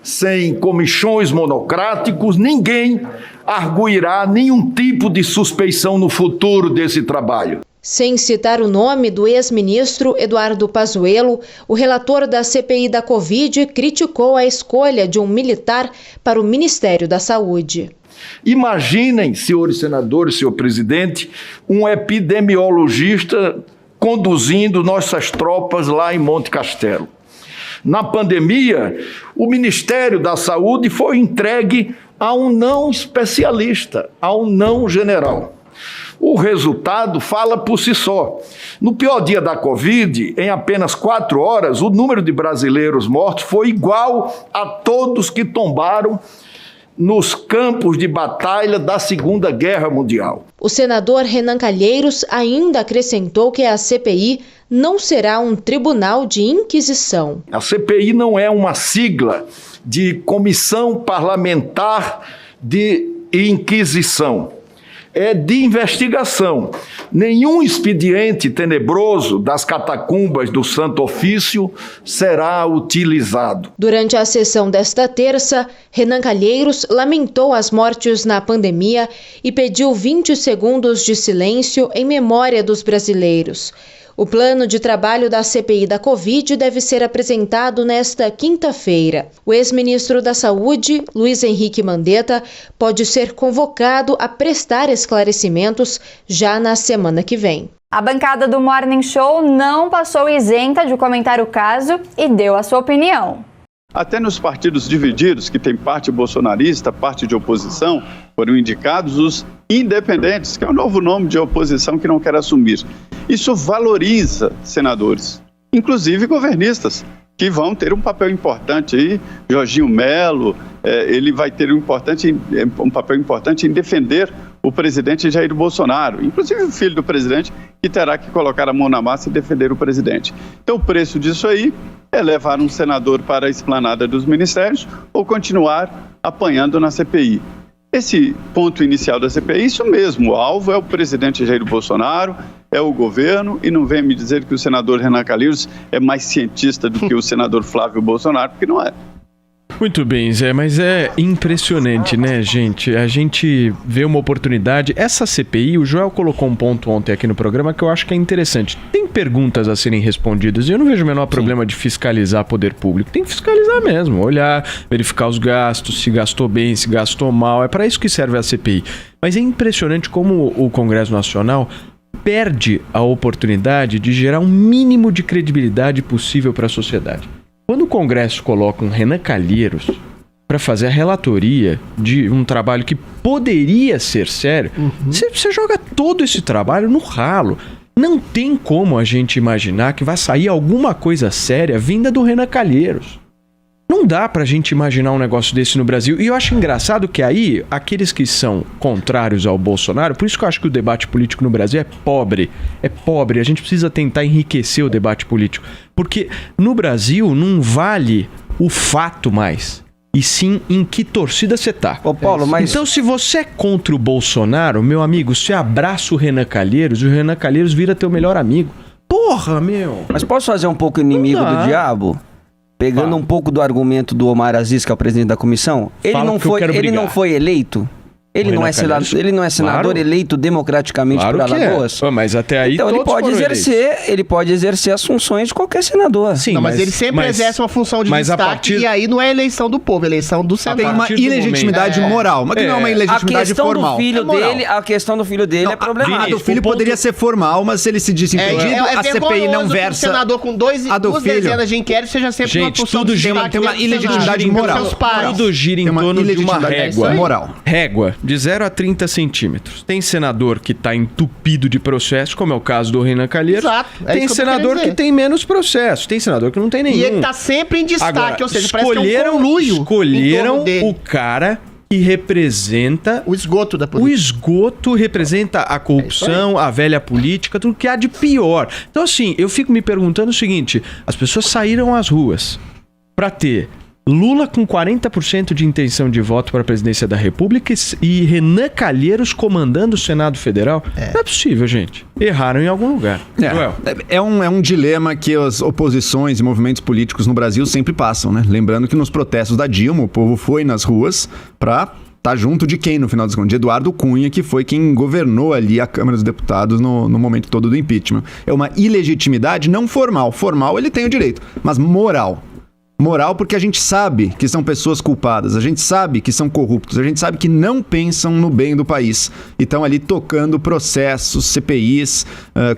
sem comichões monocráticos, ninguém arguirá nenhum tipo de suspeição no futuro desse trabalho. Sem citar o nome do ex-ministro Eduardo Pazuello, o relator da CPI da Covid criticou a escolha de um militar para o Ministério da Saúde. Imaginem, senhores senadores, senhor presidente, um epidemiologista conduzindo nossas tropas lá em Monte Castelo. Na pandemia, o Ministério da Saúde foi entregue a um não especialista, a um não general. O resultado fala por si só. No pior dia da Covid, em apenas 4 horas, o número de brasileiros mortos foi igual a todos que tombaram nos campos de batalha da Segunda Guerra Mundial. O senador Renan Calheiros ainda acrescentou que a CPI não será um tribunal de inquisição. A CPI não é uma sigla de Comissão Parlamentar de Inquisição. É de investigação. Nenhum expediente tenebroso das catacumbas do Santo Ofício será utilizado. Durante a sessão desta terça, Renan Calheiros lamentou as mortes na pandemia e pediu 20 segundos de silêncio em memória dos brasileiros. O plano de trabalho da CPI da Covid deve ser apresentado nesta quinta-feira. O ex-ministro da Saúde, Luiz Henrique Mandetta, pode ser convocado a prestar esclarecimentos já na semana que vem. A bancada do Morning Show não passou isenta de comentar o caso e deu a sua opinião. Até nos partidos divididos, que tem parte bolsonarista, parte de oposição, foram indicados os independentes, que é o novo nome de oposição que não quer assumir. Isso valoriza senadores, inclusive governistas, que vão ter um papel importante aí. Jorginho Melo, ele vai ter um papel importante em defender o presidente Jair Bolsonaro, inclusive o filho do presidente, que terá que colocar a mão na massa e defender o presidente. Então o preço disso aí é levar um senador para a esplanada dos ministérios ou continuar apanhando na CPI. Esse ponto inicial da CPI, isso mesmo, o alvo é o presidente Jair Bolsonaro, é o governo, e não venha me dizer que o senador Renan Calheiros é mais cientista do que o senador Flávio Bolsonaro, porque não é. Muito bem, Zé, mas é impressionante, né, gente? A gente vê uma oportunidade. Essa CPI, o Joel colocou um ponto ontem aqui no programa que eu acho que é interessante. Tem perguntas a serem respondidas e eu não vejo o menor problema de fiscalizar poder público. Tem que fiscalizar mesmo, olhar, verificar os gastos, se gastou bem, se gastou mal. É para isso que serve a CPI. Mas é impressionante como o Congresso Nacional perde a oportunidade de gerar um mínimo de credibilidade possível para a sociedade. Quando o Congresso coloca um Renan Calheiros para fazer a relatoria de um trabalho que poderia ser sério, você joga todo esse trabalho no ralo. Não tem como a gente imaginar que vai sair alguma coisa séria vinda do Renan Calheiros. Não dá pra gente imaginar um negócio desse no Brasil. E eu acho engraçado que aí, aqueles que são contrários ao Bolsonaro, por isso que eu acho que o debate político no Brasil é pobre. É pobre. A gente precisa tentar enriquecer o debate político. Porque no Brasil não vale o fato mais, e sim em que torcida você tá. Ô Paulo, mas... Então, se você é contra o Bolsonaro, meu amigo, você abraça o Renan Calheiros e o Renan Calheiros vira teu melhor amigo. Porra, meu! Mas posso fazer um pouco inimigo do diabo? Pegando um pouco do argumento do Omar Aziz, que é o presidente da comissão, ele não foi eleito Ele não é senador eleito democraticamente por Alagoas? Mas até aí então todos ele pode exercer as funções de qualquer senador. Sim, mas ele sempre exerce uma função de destaque e aí não é eleição do povo, é eleição do Senado. Tem uma ilegitimidade moral, mas que não é uma ilegitimidade formal. A questão do filho dele é problemática. A do filho poderia ser formal, mas se ele se desimpedido, a CPI não versa. O senador com duas dezenas de inquéritos seja sempre uma função de destaque. Tem uma ilegitimidade moral. Tudo gira em torno de uma régua. Moral. Régua de 0 a 30 centímetros. Tem senador que está entupido de processo, como é o caso do Renan Calheiros. Exato. Tem senador que tem menos processo. Tem senador que não tem nenhum. E ele está sempre em destaque, agora, ou seja, parece que é um conluio. Escolheram o cara que representa o esgoto da política. O esgoto representa a corrupção, a velha política, tudo que há de pior. Então, assim, eu fico me perguntando o seguinte: as pessoas saíram às ruas para ter Lula com 40% de intenção de voto para a presidência da República e Renan Calheiros comandando o Senado Federal. Não é possível, gente. Erraram em algum lugar. É um dilema que as oposições e movimentos políticos no Brasil sempre passam, né? Lembrando que nos protestos da Dilma, o povo foi nas ruas para estar junto de quem, no final das contas? De Eduardo Cunha, que foi quem governou ali a Câmara dos Deputados no momento todo do impeachment. É uma ilegitimidade não formal. Formal ele tem o direito, mas moral. Moral porque a gente sabe que são pessoas culpadas, a gente sabe que são corruptos, a gente sabe que não pensam no bem do país e estão ali tocando processos, CPIs,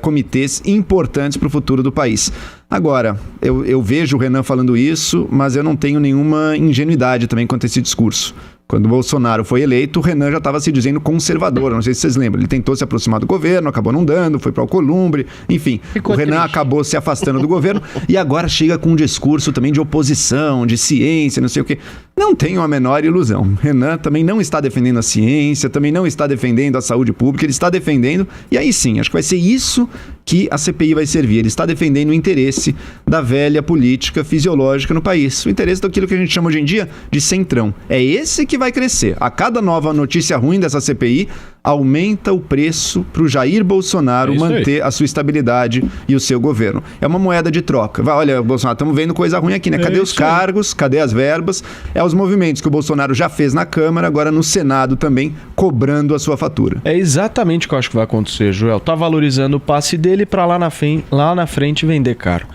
comitês importantes para o futuro do país. Agora, eu vejo o Renan falando isso, mas eu não tenho nenhuma ingenuidade também quanto a esse discurso. Quando o Bolsonaro foi eleito, o Renan já estava se dizendo conservador, não sei se vocês lembram. Ele tentou se aproximar do governo, acabou não dando, foi para o Alcolumbre, enfim. O Renan acabou se afastando do governo e agora chega com um discurso também de oposição, de ciência, não sei o quê. Não tenho a menor ilusão. Renan também não está defendendo a ciência, também não está defendendo a saúde pública, ele está defendendo, e aí sim, acho que vai ser isso que a CPI vai servir. Ele está defendendo o interesse da velha política fisiológica no país, o interesse daquilo que a gente chama hoje em dia de centrão. É esse que vai crescer. A cada nova notícia ruim dessa CPI, aumenta o preço para o Jair Bolsonaro manter a sua estabilidade e o seu governo. É uma moeda de troca. Olha, Bolsonaro, estamos vendo coisa ruim aqui, né? Cadê os cargos? Cadê as verbas? É os movimentos que o Bolsonaro já fez na Câmara, agora no Senado também, cobrando a sua fatura. É exatamente o que eu acho que vai acontecer, Joel. Tá valorizando o passe dele para lá na frente vender caro.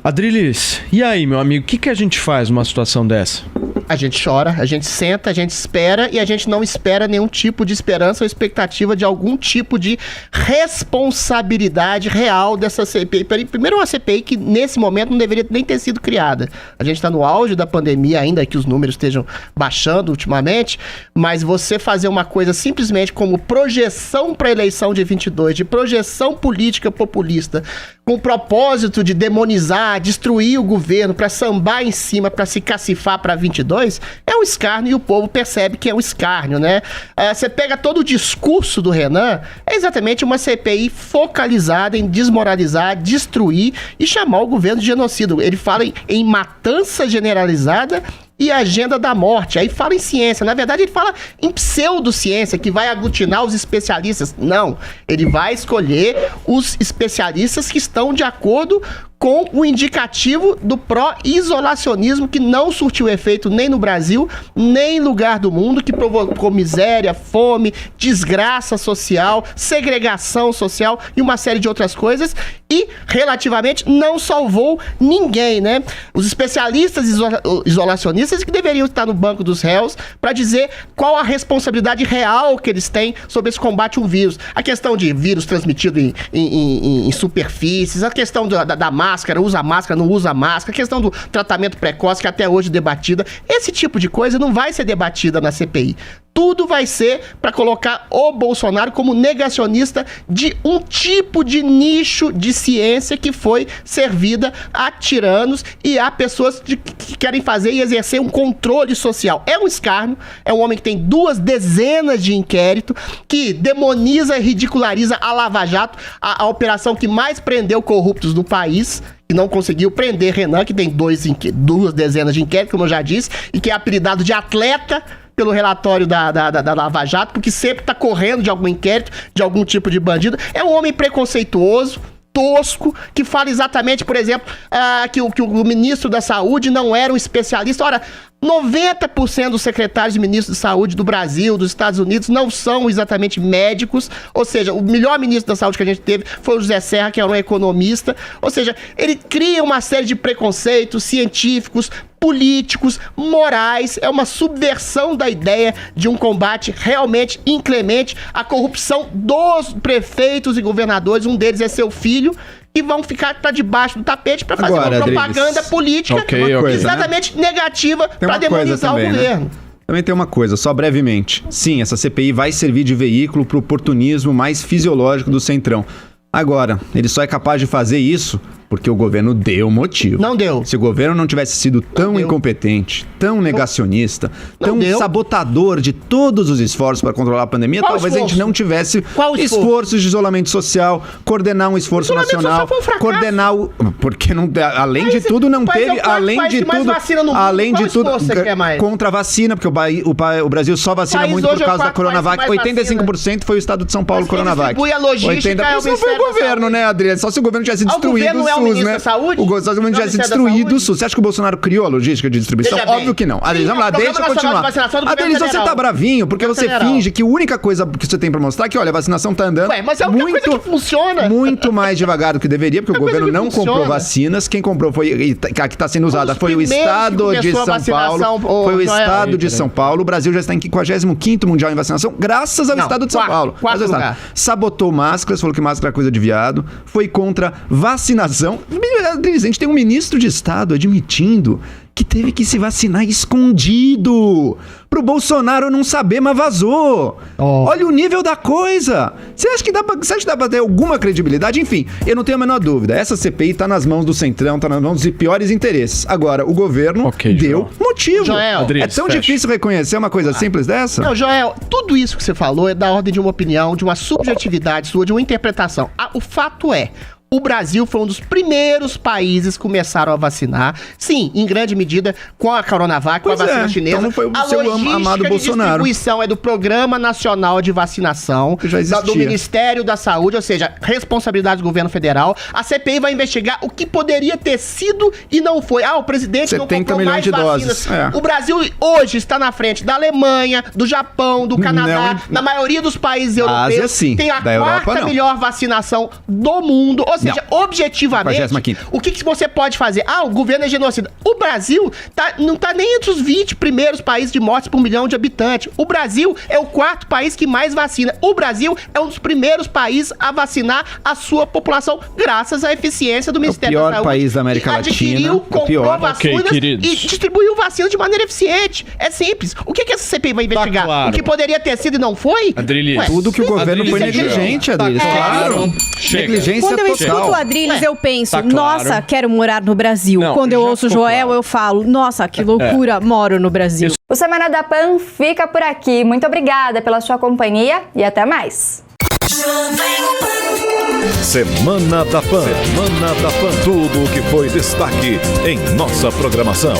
Adriles, e aí, meu amigo, o que a gente faz numa situação dessa? A gente chora, a gente senta, a gente espera e a gente não espera nenhum tipo de esperança ou expectativa de algum tipo de responsabilidade real dessa CPI. Primeiro, uma CPI que nesse momento não deveria nem ter sido criada. A gente está no auge da pandemia, ainda que os números estejam baixando ultimamente, mas você fazer uma coisa simplesmente como projeção para a eleição de 22, de projeção política populista, com o propósito de demonizar, destruir o governo, para sambar em cima, para se cacifar para 22, é um escárnio e o povo percebe que é um escárnio, né? Você pega todo o discurso do Renan, é exatamente uma CPI focalizada em desmoralizar, destruir e chamar o governo de genocida. Ele fala em matança generalizada e agenda da morte. Aí fala em ciência. Na verdade, ele fala em pseudociência, que vai aglutinar os especialistas. Não. Ele vai escolher os especialistas que estão de acordo com o indicativo do pró-isolacionismo, que não surtiu efeito nem no Brasil, nem em lugar do mundo, que provocou miséria, fome, desgraça social, segregação social e uma série de outras coisas, e, relativamente, não salvou ninguém, né? Os especialistas isolacionistas que deveriam estar no banco dos réus para dizer qual a responsabilidade real que eles têm sobre esse combate a um vírus. A questão de vírus transmitido em superfícies, a questão da máscara, usa máscara, não usa máscara, a questão do tratamento precoce, que até hoje é debatida. Esse tipo de coisa não vai ser debatida na CPI. Tudo vai ser para colocar o Bolsonaro como negacionista de um tipo de nicho de ciência que foi servida a tiranos e a pessoas que querem fazer e exercer um controle social. É um escárnio, é um homem que tem 2 dezenas de inquérito, que demoniza e ridiculariza a Lava Jato, a operação que mais prendeu corruptos no país, e não conseguiu prender Renan, que tem 2 dezenas de inquéritos, como eu já disse, e que é apelidado de atleta pelo relatório da Lava Jato, porque sempre está correndo de algum inquérito, de algum tipo de bandido. É um homem preconceituoso, tosco, que fala exatamente, por exemplo, que o ministro da Saúde não era um especialista. Ora, 90% dos secretários e ministros de saúde do Brasil, dos Estados Unidos, não são exatamente médicos. Ou seja, o melhor ministro da saúde que a gente teve foi o José Serra, que era um economista. Ou seja, ele cria uma série de preconceitos científicos, políticos, morais. É uma subversão da ideia de um combate realmente inclemente à corrupção dos prefeitos e governadores. Um deles é seu filho, e vão ficar para debaixo do tapete para fazer uma propaganda política exatamente negativa para demonizar o governo. Né? Também tem uma coisa, só brevemente. Sim, essa CPI vai servir de veículo para o oportunismo mais fisiológico do Centrão. Agora, ele só é capaz de fazer isso porque o governo deu motivo. Não deu. Se o governo não tivesse sido tão incompetente, tão negacionista, tão sabotador de todos os esforços para controlar a pandemia, talvez a gente não tivesse esforços de isolamento social, coordenar um esforço nacional, coordenar o... Porque não, além de tudo não teve, além de tudo, contra a vacina, porque o Brasil só vacina muito por causa da Coronavac. 85% foi o estado de São Paulo Coronavac. A logística isso não foi o governo, né, Adriano? Só se o governo tivesse destruído o SUS, né? Só se o governo tivesse destruído o SUS. Você acha que o Bolsonaro criou a logística de distribuição? Óbvio que não. Adriano, vamos lá, deixa eu continuar. Adriano, você tá bravinho porque você finge que a única coisa que você tem pra mostrar é que, olha, a vacinação tá andando mas é a única coisa que funciona. Muito mais devagar do que deveria, porque o governo não comprou vacinas. Quem comprou foi, a que tá sendo usada foi o estado de São Paulo. Foi o estado de São Paulo. O Brasil já está em 55º mundial em vacinação, graças ao estado de São Paulo. Sabotou máscaras, falou que máscara é coisa de viado, foi contra vacinação. A gente tem um ministro de Estado admitindo que teve que se vacinar escondido pro Bolsonaro não saber, mas vazou. Olha o nível da coisa. Você acha que dá pra ter alguma credibilidade? Enfim, eu não tenho a menor dúvida. Essa CPI tá nas mãos do Centrão, tá nas mãos dos piores interesses. Agora, o governo deu motivo. Joel, é tão difícil reconhecer uma coisa simples dessa? Não, Joel, tudo isso que você falou é da ordem de uma opinião, de uma subjetividade sua, de uma interpretação. O fato é, o Brasil foi um dos primeiros países que começaram a vacinar. Sim, em grande medida com a Coronavac, com a vacina chinesa. Então não foi o a seu amado logística de Bolsonaro. distribuição é do Programa Nacional de Vacinação, que já existia, do Ministério da Saúde, ou seja, responsabilidade do governo federal. A CPI vai investigar o que poderia ter sido e não foi. O presidente não comprou mais vacinas. O Brasil hoje está na frente da Alemanha, do Japão, do Canadá, da maioria dos países europeus. Ásia, sim. Tem a quarta melhor vacinação do mundo. Ou seja, objetivamente, o que você pode fazer? O governo é genocida. O Brasil não tá nem entre os 20 primeiros países de mortes por milhão de habitantes. O Brasil é o quarto país que mais vacina. O Brasil é um dos primeiros países a vacinar a sua população, graças à eficiência do Ministério da Saúde. O pior país da América Latina. Comprou vacinas e distribuiu vacinas de maneira eficiente. É simples. O que essa CPI vai investigar? Claro. O que poderia ter sido e não foi? Tudo que o governo foi negligente, Adriles. Claro. Negligência total. Escuto o Adriles, eu penso, Tá claro. nossa, quero morar no Brasil. Quando eu ouço o Joel, eu falo, nossa, que loucura, moro no Brasil. O Semana da Pan fica por aqui. Muito obrigada pela sua companhia e até mais. Semana da Pan. Semana da Pan. Tudo o que foi destaque em nossa programação.